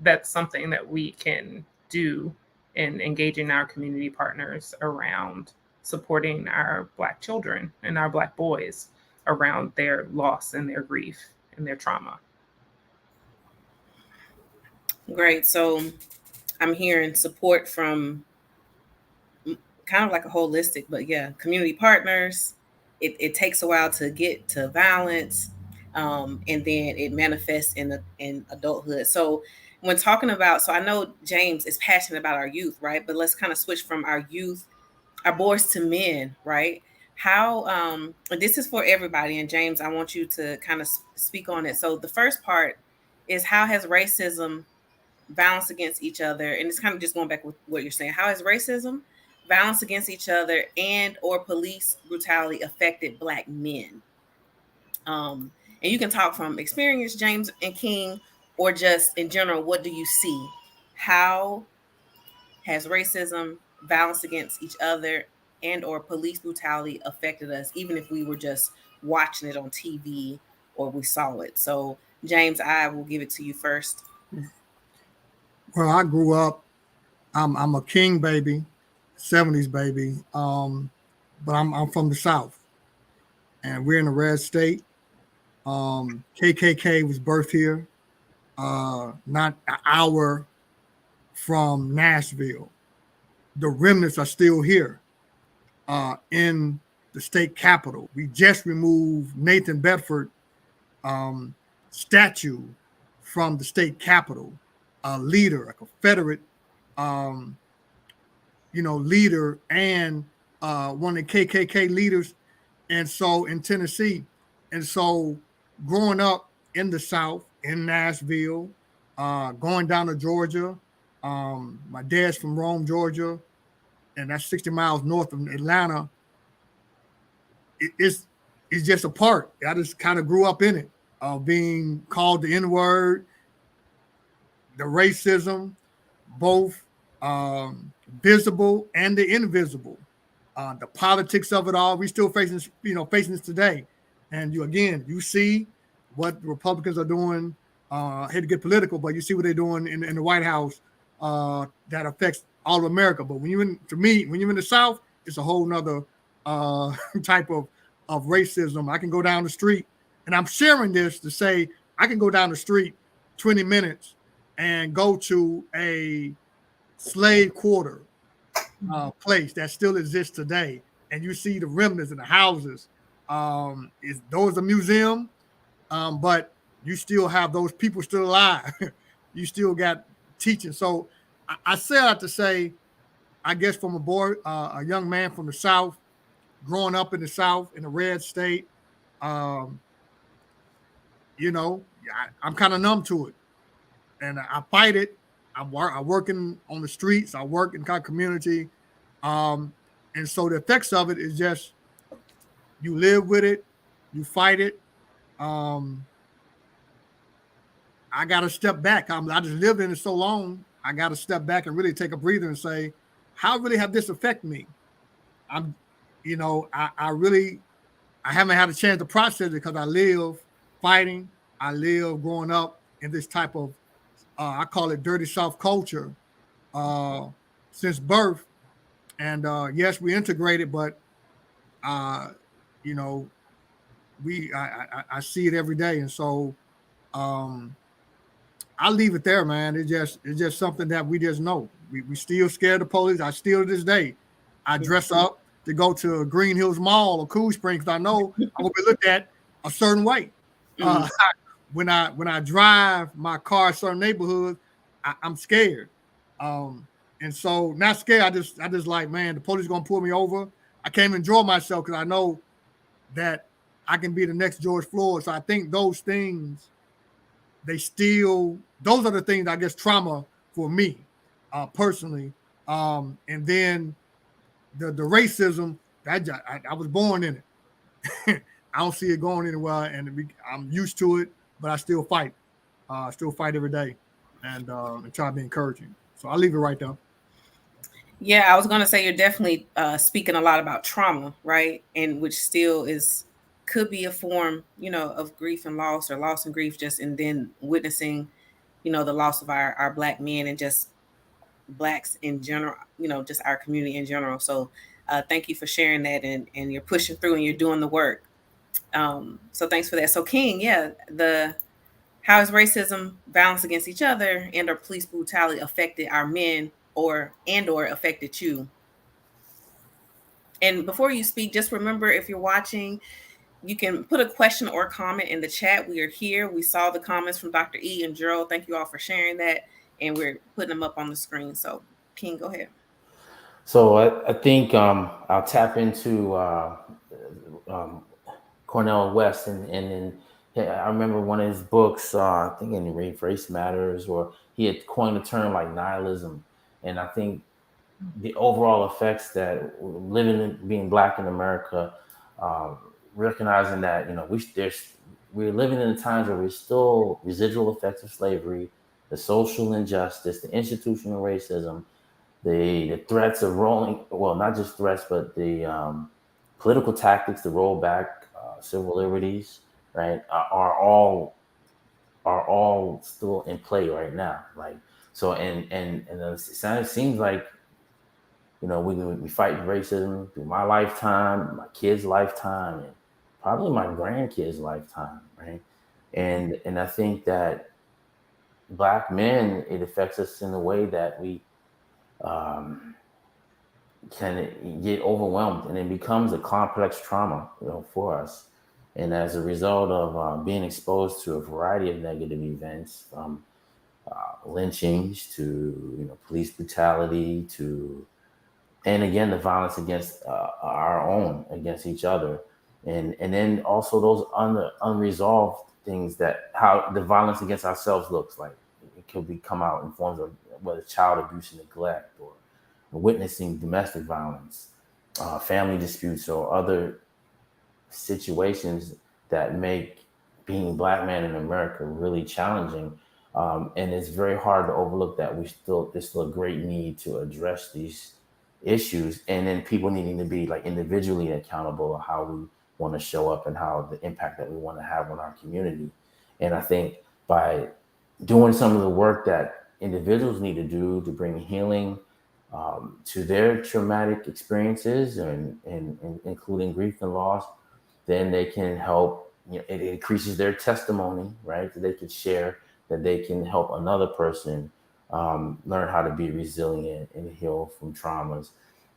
S3: that's something that we can do in engaging our community partners around supporting our Black children and our Black boys around their loss and their grief and their trauma.
S2: Great. So I'm hearing support from kind of like a holistic, but yeah, community partners. It takes a while to get to violence, and then it manifests in adulthood. So when talking about, so I know James is passionate about our youth, right? But let's kind of switch from our youth, our boys, to men, right? How and this is for everybody, and James, I want you to kind of speak on it. So the first part is, how has racism, violence against each other, and it's kind of just going back with what you're saying, how has racism, violence against each other, and or police brutality affected Black men? And you can talk from experience, James and King, or just in general, what do you see? How has racism, violence against each other, and or police brutality affected us, even if we were just watching it on TV or we saw it? So James, I will give it to you first.
S1: Well, I grew up, I'm a King baby, 70s baby, but I'm from the South, and we're in a red state. KKK was birthed here, not an hour from Nashville. The remnants are still here in the state capitol. We just removed Nathan Bedford statue from the state capitol. A leader, a Confederate, leader, and one of the KKK leaders, and so in Tennessee, and so growing up in the South, in Nashville, going down to Georgia. My dad's from Rome, Georgia, and that's 60 miles north of Atlanta. It's just a part. I just kind of grew up in it, being called the N-word, the racism, both visible and the invisible, the politics of it all. We still facing this today. And you see what the Republicans are doing. I hate to get political, but you see what they're doing in the White House that affects all of America. But when you're in the South, it's a whole nother type of racism. I can go down the street, and I'm sharing this to say I can go down the street 20 minutes and go to a slave quarter place that still exists today, and you see the remnants in the houses. Those a museum, but you still have those people still alive. You still got teaching. So I say that to say, I guess from a boy, a young man from the South, growing up in the South in a red state, I'm kind of numb to it, and I fight it. I'm working on the streets. I work in kind of community, and so the effects of it is just you live with it, you fight it. I got to step back. I just lived in it so long. I got to step back and really take a breather and say, how really have this affected me? I haven't had a chance to process it because I live fighting. I live growing up in this type of, I call it dirty South culture since birth. And yes, we integrated, but I see it every day. And so I'll leave it there, man. It's just something that we just know. We still scared of the police. I still to this day, I dress up to go to Green Hills Mall or Cool Springs because I know I'm gonna be looked at a certain way. When I drive my car a certain neighborhood, I'm scared. And so not scared. I just like, man, the police gonna pull me over. I can't enjoy myself because I know that I can be the next George Floyd. So I think those things, those are the things, I guess, trauma for me personally. And then the racism, I was born in it. I don't see it going anywhere, and I'm used to it, but I still fight. I still fight every day and try to be encouraging. So I'll leave it right there.
S2: Yeah, I was going to say you're definitely speaking a lot about trauma, right? And which still could be a form, of grief and loss, or loss and grief, just and then witnessing, the loss of our Black men, and just Blacks in general, just our community in general. So thank you for sharing that, and you're pushing through and you're doing the work. So thanks for that. So King, yeah, how has racism, violence against each other, and or police brutality affected our men, or affected you? And before you speak, just remember, if you're watching, you can put a question or comment in the chat. We are here. We saw the comments from Dr. E and Gerald. Thank you all for sharing that. And we're putting them up on the screen. So, King, go ahead.
S4: So I think I'll tap into um, Cornell West, and yeah, I remember one of his books. I think in Race Matters, or he had coined a term like nihilism, and I think the overall effects that being Black in America, um, recognizing that we're living in times where we're still residual effects of slavery, the social injustice, the institutional racism, the threats of not just threats, but the political tactics to roll back civil liberties, right, are all still in play right now. Like, so, it seems like, we fight racism through my lifetime, my kids' lifetime, and probably my grandkids' lifetime, right? And I think that Black men, it affects us in a way that we um, can get overwhelmed, and it becomes a complex trauma, for us. And as a result of being exposed to a variety of negative events, from lynchings to police brutality to, and again, the violence against our own, against each other, and then also those unresolved things, that how the violence against ourselves looks like. It could come out in forms of whether child abuse and neglect, or witnessing domestic violence, family disputes, or other situations that make being a Black man in America really challenging. And it's very hard to overlook that there's still a great need to address these issues, and then people needing to be like individually accountable of how we want to show up, and how the impact that we want to have on our community. And I think by doing some of the work that individuals need to do to bring healing to their traumatic experiences, and including grief and loss, then they can help. It increases their testimony, right? That they can share, that they can help another person learn how to be resilient and heal from traumas.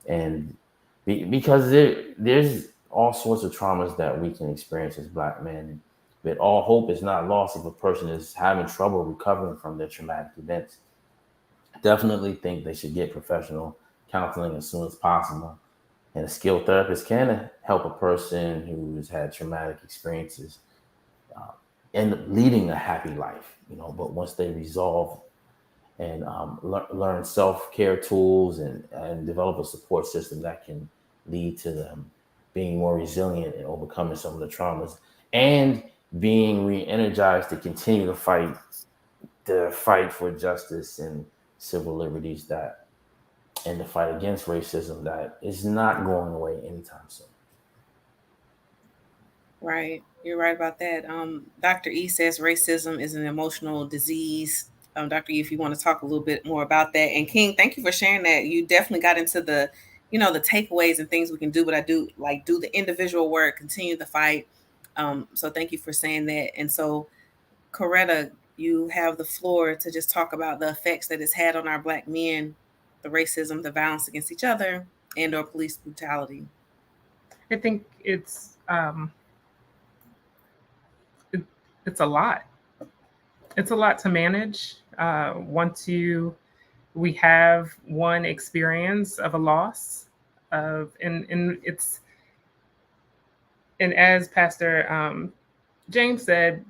S4: And because there's all sorts of traumas that we can experience as Black men, but all hope is not lost if a person is having trouble recovering from their traumatic events. Definitely think they should get professional counseling as soon as possible. And a skilled therapist can help a person who's had traumatic experiences end up leading a happy life, but once they resolve and learn self-care tools, and develop a support system that can lead to them being more resilient and overcoming some of the traumas, and being re-energized to continue to fight for justice and civil liberties, and the fight against racism that is not going away anytime soon.
S2: Right. You're right about that. Dr. E says racism is an emotional disease. Dr. E, if you want to talk a little bit more about that. And King, thank you for sharing that. You definitely got into the takeaways and things we can do, but I do the individual work, continue the fight. So thank you for saying that. And so, Coretta, you have the floor to just talk about the effects that it's had on our Black men, the racism, the violence against each other, and or police brutality.
S3: I think it's a lot. It's a lot to manage. Once we have one experience of a loss, and as Pastor James said,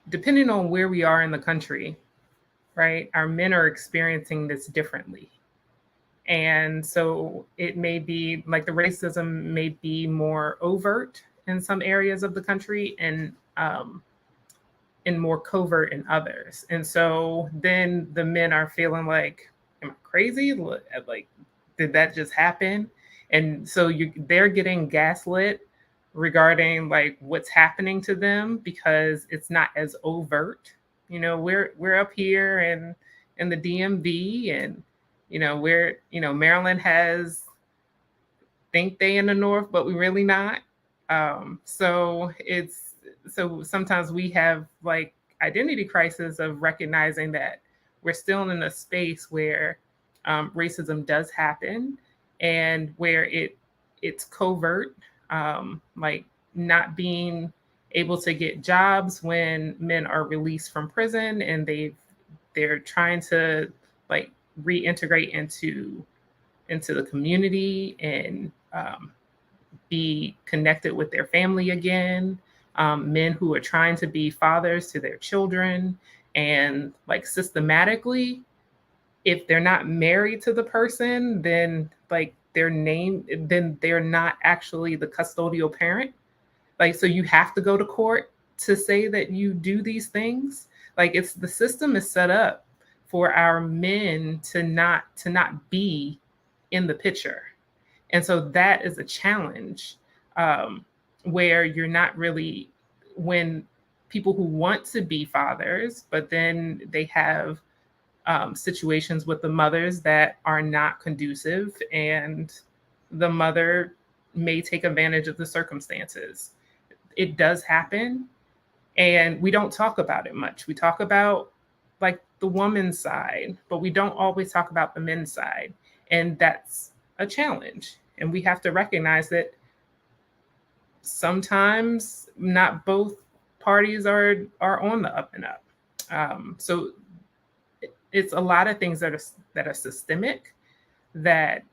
S3: depending on where we are in the country, right, our men are experiencing this differently. And so it may be like the racism may be more overt in some areas of the country, and more covert in others. And so then the men are feeling like, am I crazy? Like, did that just happen? And so they're getting gaslit regarding like what's happening to them because it's not as overt. We're up here in the DMV, and Maryland has think they in the north, but we really not. So sometimes we have like identity crisis of recognizing that we're still in a space where racism does happen, and where it's covert, like not being able to get jobs when men are released from prison and they're trying to like reintegrate into the community and be connected with their family again. Men who are trying to be fathers to their children, and like systematically, if they're not married to the person, then like then they're not actually the custodial parent. Like, so you have to go to court to say that you do these things. Like, it's the system is set up for our men to not be in the picture. And so that is a challenge, where you're not really, when people who want to be fathers, but then they have situations with the mothers that are not conducive, and the mother may take advantage of the circumstances. It does happen, and we don't talk about it much. We talk about like the woman's side, but we don't always talk about the men's side. And that's a challenge. And we have to recognize that sometimes not both parties are on the up and up. So it's a lot of things that are systemic, that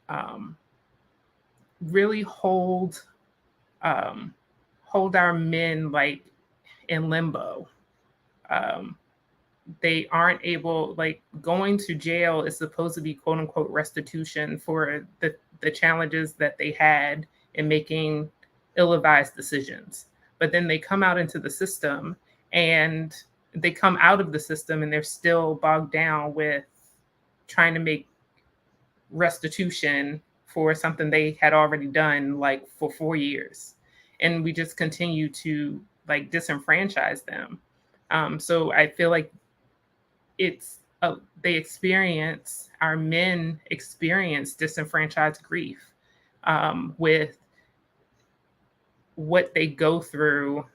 S3: really hold our men like in limbo. They aren't able, like, going to jail is supposed to be quote unquote restitution for the challenges that they had in making ill-advised decisions. But then they come out into the system, and they come out of the system and they're still bogged down with trying to make restitution for something they had already done like for 4 years. And we just continue to like disenfranchise them. So I feel like our men experience disenfranchised grief with what they go through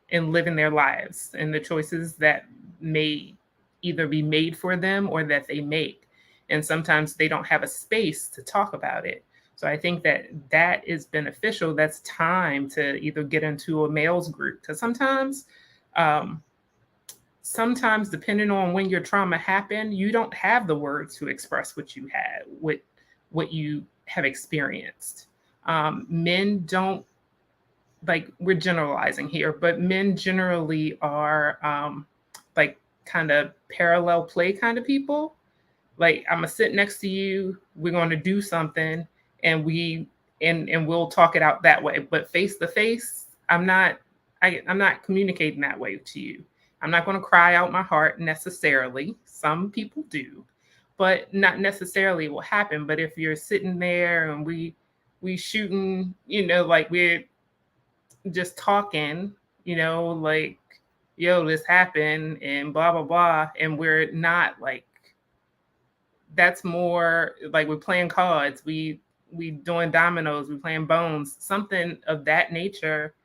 S3: in living their lives, and the choices that may either be made for them or that they make. And sometimes they don't have a space to talk about it. So I think that is beneficial. That's time to either get into a males group, because sometimes depending on when your trauma happened, you don't have the words to express what you had, what you have experienced. Men don't, like, we're generalizing here, but men generally are like kind of parallel play kind of people. Like, I'm gonna sit next to you, we're going to do something, and we'll talk it out that way. But face to face, I'm not communicating that way to you. I'm not going to cry out my heart necessarily. Some people do, but not necessarily will happen. But if you're sitting there and we shooting, like we're just talking, like, yo, this happened and blah, blah, blah. And we're not like, that's more like we're playing cards. We doing dominoes, we playing bones, something of that nature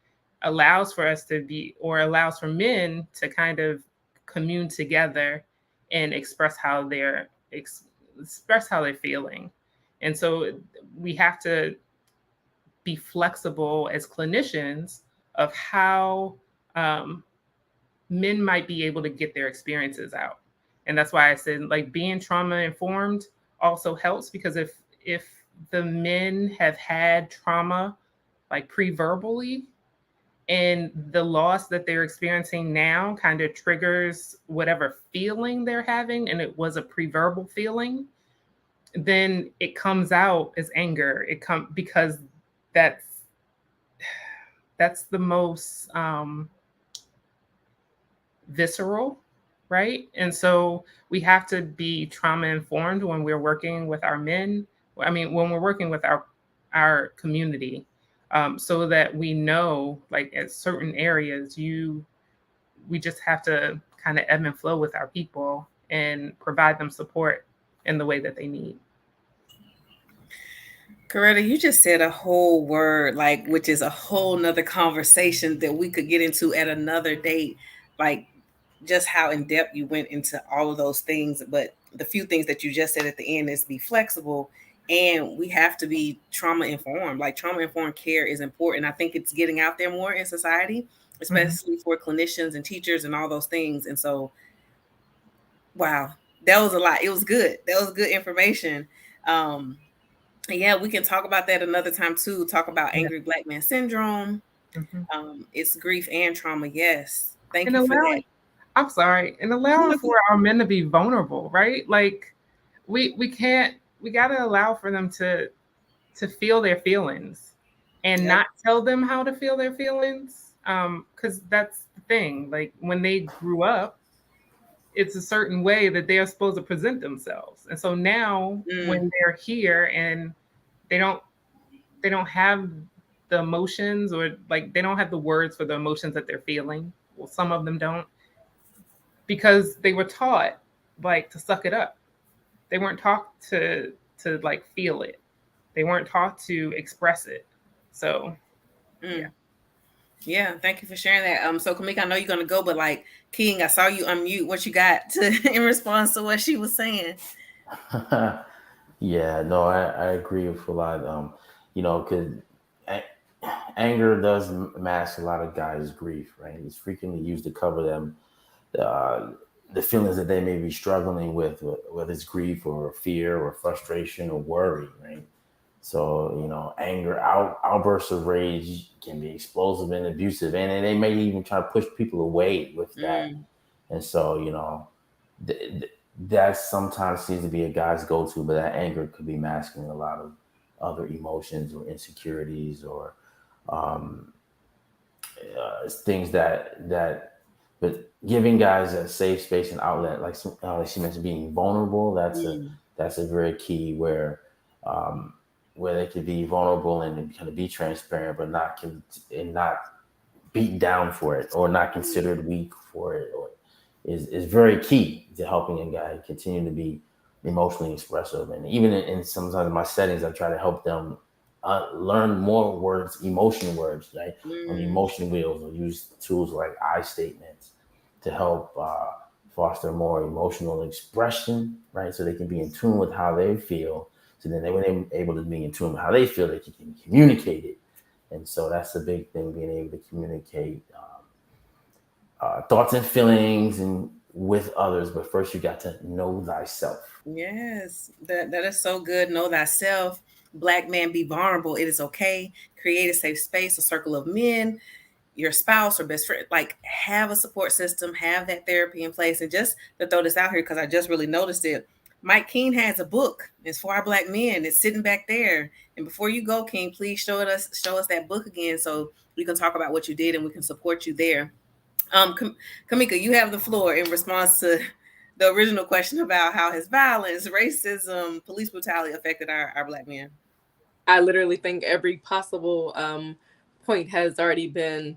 S3: allows for us to be, or allows for men to kind of commune together and express how they're feeling. And so we have to be flexible as clinicians of how men might be able to get their experiences out. And that's why I said, like, being trauma informed also helps, because if the men have had trauma like pre-verbally, and the loss that they're experiencing now kind of triggers whatever feeling they're having, and it was a pre-verbal feeling, then it comes out as anger. Because that's the most visceral right? And so we have to be trauma informed when we're working with our men. I mean, when we're working with our community, so that we know, like, at certain areas, we just have to kind of ebb and flow with our people and provide them support in the way that they need.
S2: Coretta, you just said a whole word, like, which is a whole nother conversation that we could get into at another date. Like, just how in depth you went into all of those things. But the few things that you just said at the end is be flexible, and we have to be trauma informed. Like, trauma informed care is important. I think it's getting out there more in society, especially for clinicians and teachers and all those things. And so, wow, that was a lot. It was good. That was good information. Yeah, we can talk about that another time too. Talk about angry black man syndrome. It's grief and trauma. Yes. Thank
S3: And
S2: you for that.
S3: I'm sorry, and allowing for our men to be vulnerable, right? Like, we gotta allow for them to feel their feelings and not tell them how to feel their feelings. Because that's the thing. Like, when they grew up, it's a certain way that they are supposed to present themselves. And so now when they're here and they don't have the emotions, or like they don't have the words for the emotions that they're feeling. Well, some of them don't, because they were taught, like, to suck it up. They weren't taught to like feel it. They weren't taught to express it. So
S2: yeah, thank you for sharing that. So Kamika, I know you're gonna go, but like, King, I saw you unmute. What you got to in response to what she was saying?
S4: Yeah, no, I agree with a lot. Because anger does mask a lot of guys' grief, right? It's frequently used to cover them, the feelings that they may be struggling with, whether it's grief or fear or frustration or worry, right? So, anger, outbursts of rage can be explosive and abusive, and they may even try to push people away with that. And so, that sometimes seems to be a guy's go-to, but that anger could be masking a lot of other emotions or insecurities or things but giving guys a safe space and outlet, like she mentioned, being vulnerable. That's a very key where they can be vulnerable and kind of be transparent, but not beat down for it or not considered weak for it, or is very key to helping a guy continue to be emotionally expressive. And even in sometimes in my settings, I try to help them learn more words, emotion words, right? On the emotion wheels, or use tools like I statements to help foster more emotional expression, right? So they can be in tune with how they feel. So then when they're able to be in tune with how they feel, they can communicate it. And so that's the big thing, being able to communicate thoughts and feelings and with others. But first, you got to know thyself.
S2: Yes, that is so good. Know thyself. Black man, be vulnerable. It is okay. Create a safe space, a circle of men, your spouse or best friend. Like, have a support system, have that therapy in place. And just to throw this out here, because I just really noticed it, Mike King has a book. It's for our Black men. It's sitting back there. And before you go, King, please show us that book again, so we can talk about what you did and we can support you there. Kamika, you have the floor in response to the original question about how has violence, racism, police brutality affected our Black men.
S5: I literally think every possible point has already been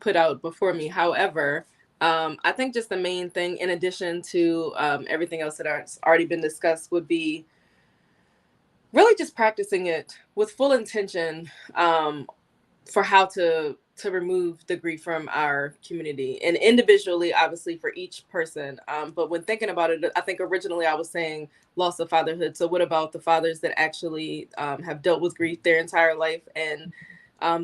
S5: put out before me. However, I think just the main thing, in addition to everything else that has already been discussed, would be really just practicing it with full intention for how to remove the grief from our community, and individually, obviously, for each person. But when thinking about it, I think originally I was saying loss of fatherhood. So what about the fathers that actually have dealt with grief their entire life, and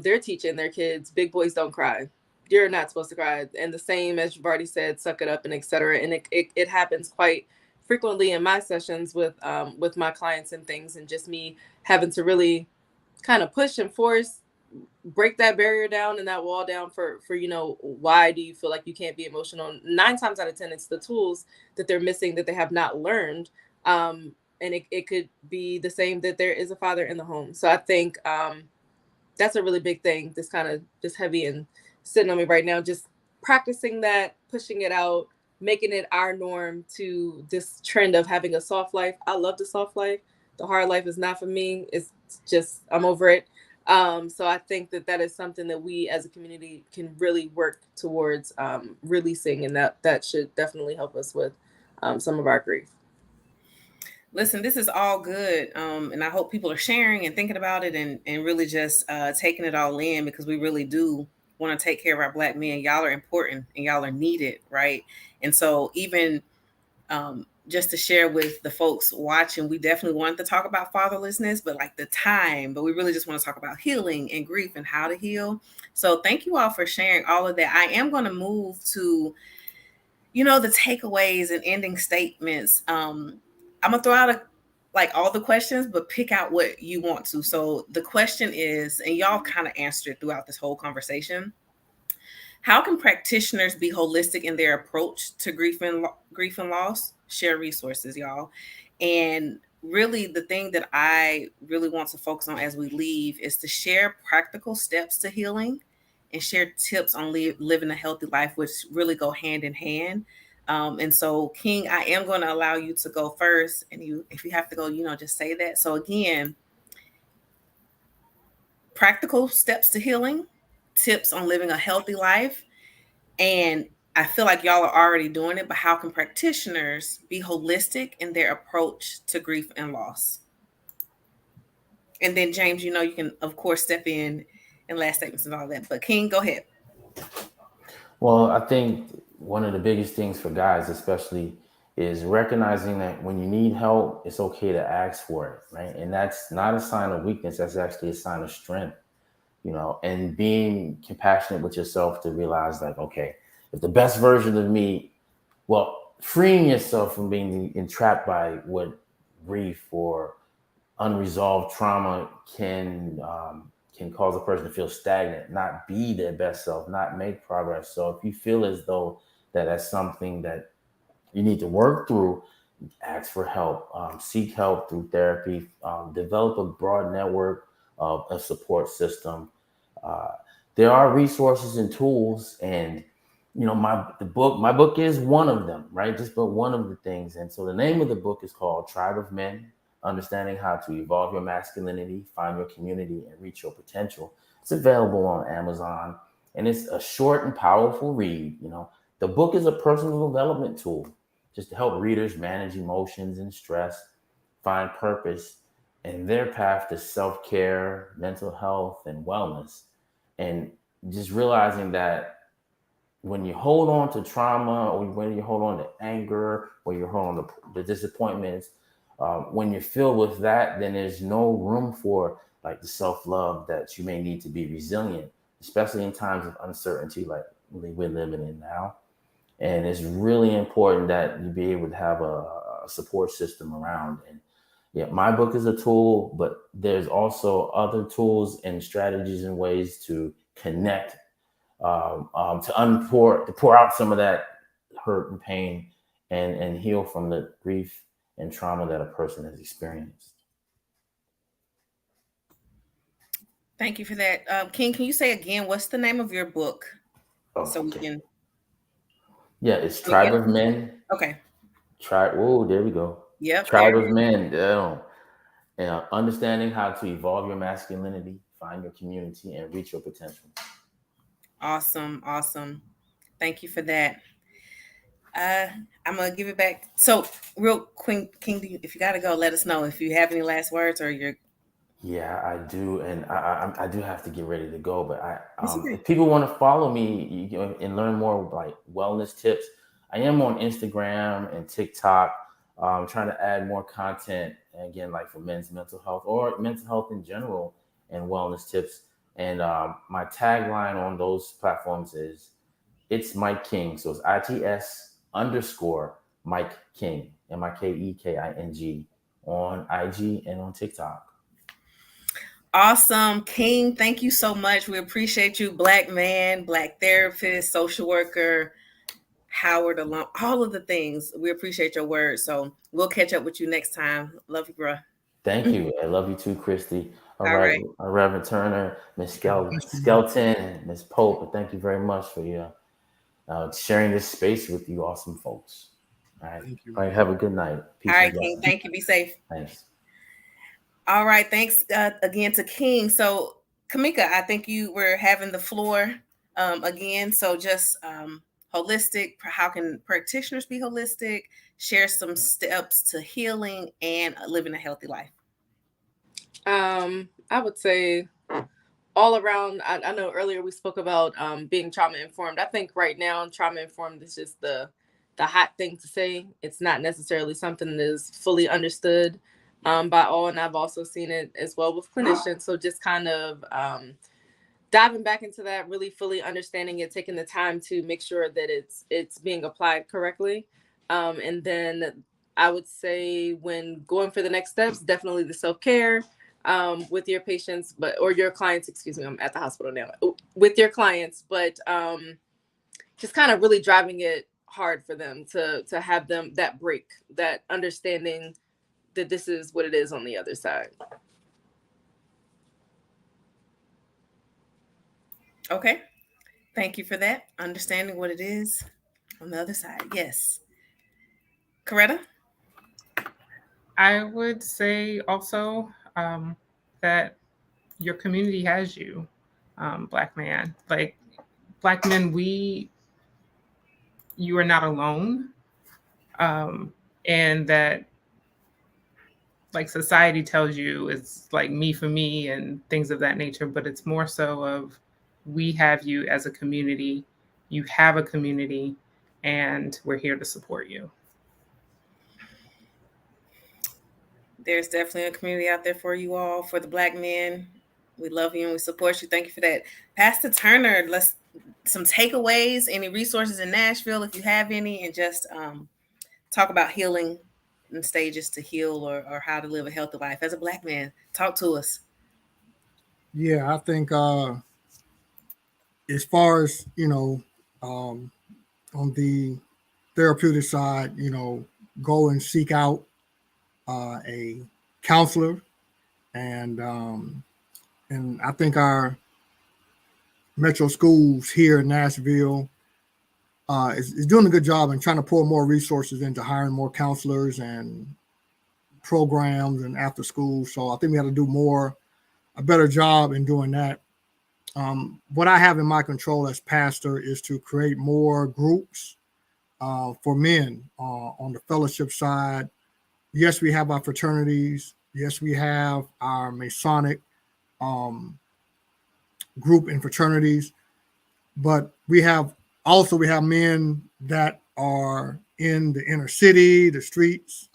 S5: they're teaching their kids, big boys don't cry. You're not supposed to cry. And the same as you've already said, suck it up and etc. And it happens quite frequently in my sessions with my clients and things, and just me having to really kind of push and force, break that barrier down and that wall down for why do you feel like you can't be emotional? 9 times out of 10, it's the tools that they're missing, that they have not learned. And it could be the same, that there is a father in the home. So I think that's a really big thing that's kind of just heavy and sitting on me right now, just practicing that, pushing it out, making it our norm to this trend of having a soft life. I love the soft life. The hard life is not for me. It's just, I'm over it. So I think that that is something that we as a community can really work towards releasing, and that should definitely help us with some of our grief.
S2: Listen, this is all good. And I hope people are sharing and thinking about it and really just taking it all in, because we really do want to take care of our Black men. Y'all are important and y'all are needed, right? And so even just to share with the folks watching, we definitely wanted to talk about fatherlessness, but like the time, but we really just want to talk about healing and grief and how to heal. So thank you all for sharing all of that. I am going to move to, the takeaways and ending statements. I'm gonna throw out like all the questions, but pick out what you want to. So the question is, and y'all kind of answered it throughout this whole conversation: how can practitioners be holistic in their approach to grief and loss? Share resources, y'all. And really, the thing that I really want to focus on as we leave is to share practical steps to healing and share tips on living a healthy life, which really go hand in hand. And so, King, I am going to allow you to go first. And if you have to go, just say that. So again, practical steps to healing, tips on living a healthy life. And I feel like y'all are already doing it, but how can practitioners be holistic in their approach to grief and loss? And then James, you can of course step in and last statements and all that. But King, go ahead.
S4: Well, I think one of the biggest things for guys, especially, is recognizing that when you need help, it's okay to ask for it, right? And that's not a sign of weakness. That's actually a sign of strength, and being compassionate with yourself to realize, like, okay, if the best version of me, freeing yourself from being entrapped by what grief or unresolved trauma can cause a person to feel stagnant, not be their best self, not make progress. So if you feel as though that's something that you need to work through, ask for help, seek help through therapy, develop a broad network of a support system. There are resources and tools, and my book is one of them, right? Just but one of the things. And so the name of the book is called Tribe of Men: Understanding How to Evolve Your Masculinity, Find Your Community, and Reach Your Potential. It's available on Amazon, and it's a short and powerful read. The book is a personal development tool just to help readers manage emotions and stress, find purpose in their path to self-care, mental health, and wellness. And just realizing that when you hold on to trauma, or when you hold on to anger, or you hold on to the disappointments, when you're filled with that, then there's no room for like the self-love that you may need to be resilient, especially in times of uncertainty like we're living in now. And it's really important that you be able to have a support system around. And yeah, my book is a tool, but there's also other tools and strategies and ways to connect, to pour out some of that hurt and pain and heal from the grief and trauma that a person has experienced.
S2: Thank you for that. King, can you say again, what's the name of your book? So we can.
S4: Yeah, it's Tribe of Men.
S2: Okay.
S4: There we go.
S2: Yep.
S4: Tribe of Men. And understanding how to evolve your masculinity, find your community, and reach your potential.
S2: Awesome. Thank you for that. I'm gonna give it back. So, real quick, King, if you gotta go, let us know if you have any last words or you're.
S4: Yeah, I do, and I do have to get ready to go. But if people want to follow me and learn more like wellness tips, I am on Instagram and TikTok. I'm trying to add more content, again, like for men's mental health or mental health in general and wellness tips. And my tagline on those platforms is "It's Mike King." So it's ITS_ Mike King, MIKEKING, on IG and on TikTok.
S2: Awesome. King, thank you so much. We appreciate you. Black man, Black therapist, social worker, Howard alum, all of the things. We appreciate your words. So we'll catch up with you next time. Love you, bro.
S4: Thank you. I love you too, Christy. All right. Reverend Turner, Miss Skelton, and Miss Pope. Thank you very much for your sharing this space with you awesome folks. All right.
S1: Thank you.
S4: All right. Have a good night. Peace
S2: All right,
S4: and
S2: King.
S4: blessings.
S2: Thank you. Be safe.
S4: Thanks.
S2: All right. Thanks again to King. So, Kamika, I think you were having the floor again. So, just holistic. How can practitioners be holistic? Share some steps to healing and living a healthy life.
S5: I would say all around. I know earlier we spoke about being trauma informed. I think right now trauma informed is just the hot thing to say. It's not necessarily something that is fully understood by all, and I've also seen it as well with clinicians. So just kind of diving back into that, really fully understanding it, taking the time to make sure that it's being applied correctly, and then I would say when going for the next steps, definitely the self-care with your patients, or your clients, excuse me, I'm at the hospital now, with your clients, but just kind of really driving it hard for them to have them that break, that understanding that this is what it is on the other side.
S2: Okay. Thank you for that. Understanding what it is on the other side. Yes. Coretta?
S3: I would say also that your community has you, Black man. Like Black men, you are not alone, and that like society tells you it's like me for me and things of that nature, but it's more so of we have you as a community, you have a community, and we're here to support you.
S2: There's definitely a community out there for you all, for the Black men. We love you and we support you. Thank you for that. Pastor Turner, some takeaways, any resources in Nashville, if you have any, and just talk about healing and stages to heal or how to live a healthy life as a Black man. Talk to us.
S1: Yeah, I think as far as, on the therapeutic side, go and seek out a counselor, and I think our metro schools here in Nashville is doing a good job in trying to pour more resources into hiring more counselors and programs and after school. So I think we have to do a better job in doing that. What I have in my control as pastor is to create more groups for men on the fellowship side. Yes, we have our fraternities. Yes, we have our Masonic group and fraternities, but we have men that are in the inner city, the streets,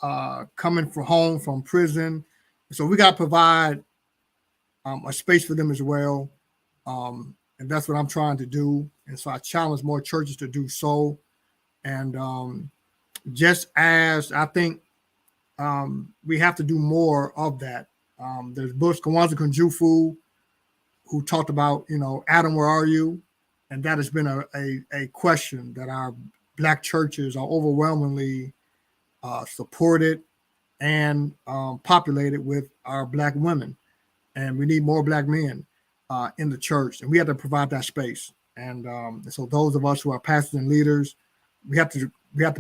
S1: coming from home from prison. So we got to provide a space for them as well. And that's what I'm trying to do. And so I challenge more churches to do so. And just as I think we have to do more of that. There's Bush Kwanzaa Kunjufu, who talked about, Adam, where are you? And that has been a question that our Black churches are overwhelmingly supported and populated with our Black women. And we need more Black men in the church, and we have to provide that space. And so those of us who are pastors and leaders, we have to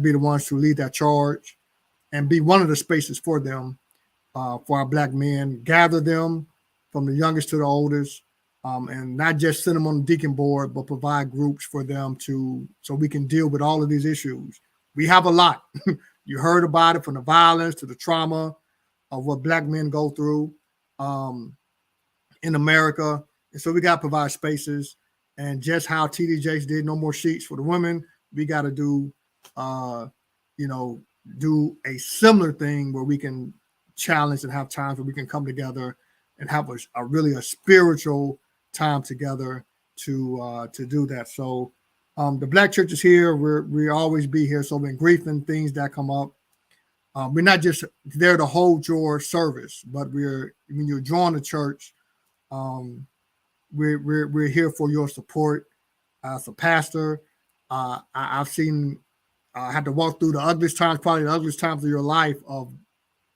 S1: be the ones to lead that charge and be one of the spaces for them, for our Black men, gather them from the youngest to the oldest, and not just send them on the deacon board, but provide groups for them so we can deal with all of these issues. We have a lot. You heard about it, from the violence to the trauma of what Black men go through in America. And so we got to provide spaces. And just how TD Jakes did no more sheets for the women, we got to do a similar thing where we can challenge and have times where we can come together and have a really spiritual time together to do that. So the Black church is here. We always be here. So when grief and things that come up, we're not just there to hold your service, but when you're joining the church, we're here for your support. As a pastor, I've seen had to walk through the ugliest times, probably the ugliest times of your life, of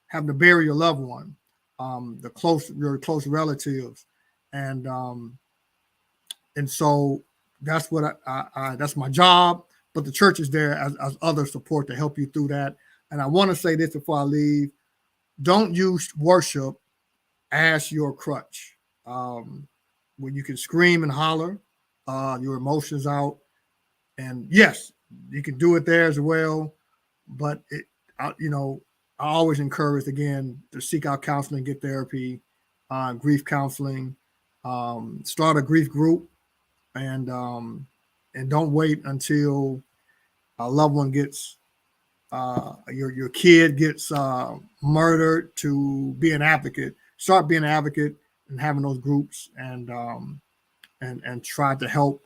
S1: having to bury your loved one, your close relatives, and so that's what that's my job. but the church is there as other support to help you through that. And I want to say this before I leave: don't use worship as your crutch. When you can scream and holler your emotions out, and yes, you can do it there as well. But I always encourage again to seek out counseling, get therapy, grief counseling, start a grief group, and don't wait until a loved one gets your kid gets murdered to be an advocate. Start being an advocate and having those groups, and try to help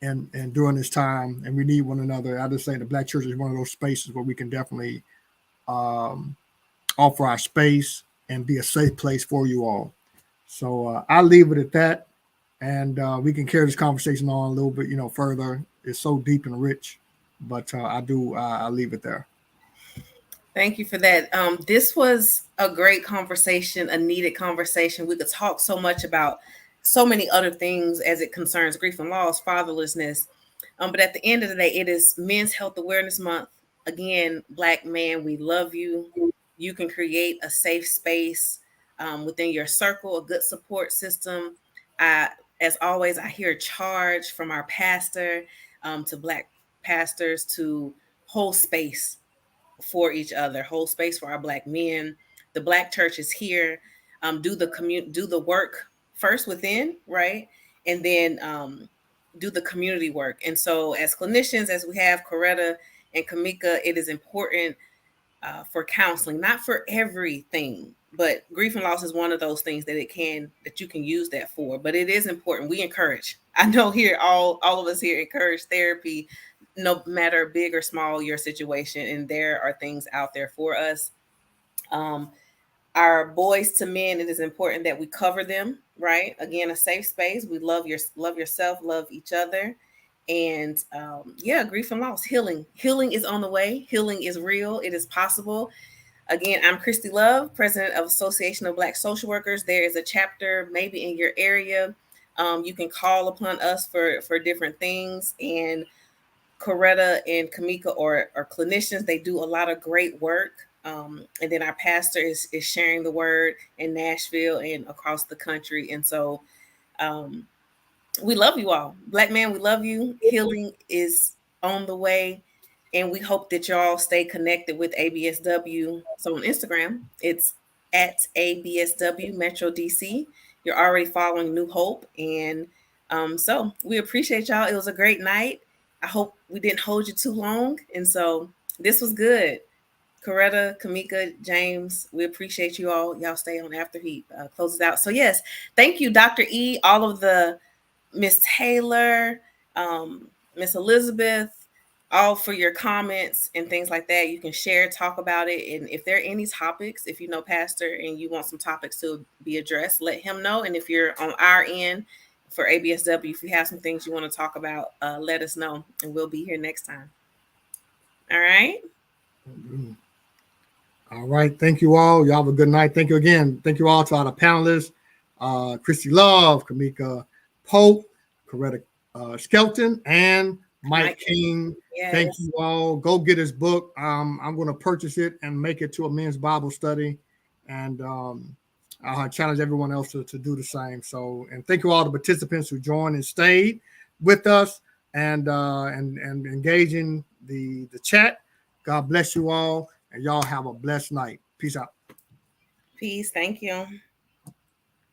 S1: and during this time. And we need one another. I just say the Black church is one of those spaces where we can definitely offer our space and be a safe place for you all. So I'll leave it at that, and we can carry this conversation on a little bit, further. It's so deep and rich, but I'll leave it there.
S2: Thank you for that. This was a great conversation, a needed conversation. We could talk so much about so many other things as it concerns grief and loss, fatherlessness. But at the end of the day, it is Men's Health Awareness Month. Again, Black man, we love you. You can create a safe space within your circle, a good support system. As always, I hear a charge from our pastor to Black pastors to hold space for each other, hold space for our Black men. The Black church is here. Do the work first within, right? And then do the community work. And so as clinicians, as we have Coretta and Kamika, it is important for counseling, not for everything, but grief and loss is one of those things that you can use that for. But it is important. We encourage. I know here, all of us here encourage therapy, no matter big or small your situation. And there are things out there for us. Our boys to men, it is important that we cover them, right? Again, a safe space. We love yourself, love each other. And grief and loss, healing is on the way. Healing is real. It is possible. Again, I'm Christy Love, president of Association of Black Social Workers. There is a chapter maybe in your area. You can call upon us for different things. And Coretta and Kamika are clinicians. They do a lot of great work. And then our pastor is sharing the word in Nashville and across the country. And so we love you all. Black man, we love you. Healing is on the way. And we hope that y'all stay connected with ABSW. So on Instagram, it's at ABSW Metro DC. You're already following New Hope. And so we appreciate y'all. It was a great night. I hope we didn't hold you too long. And so this was good. Coretta, Kamika, James, we appreciate you all. Y'all stay on after he closes out. So yes, thank you, Dr. E, all of the Miss Taylor, Miss Elizabeth, all for your comments and things like that. You can share, talk about it. And if there are any topics, if you know Pastor and you want some topics to be addressed, let him know. And if you're on our end for ABSW, if you have some things you want to talk about, let us know and we'll be here next time. All right.
S1: Mm-hmm. All right. Thank you all. Y'all have a good night. Thank you again. Thank you all to all the panelists. Christy Love, Kamika Pope, Coretta Skelton, and Mike King.
S2: Yes.
S1: Thank you all. Go get his book. I'm going to purchase it and make it to a men's Bible study. And I'll challenge everyone else to do the same. So, and thank you all the participants who joined and stayed with us and engaging the chat. God bless you all. And y'all have a blessed night. Peace out.
S2: Peace. Thank you.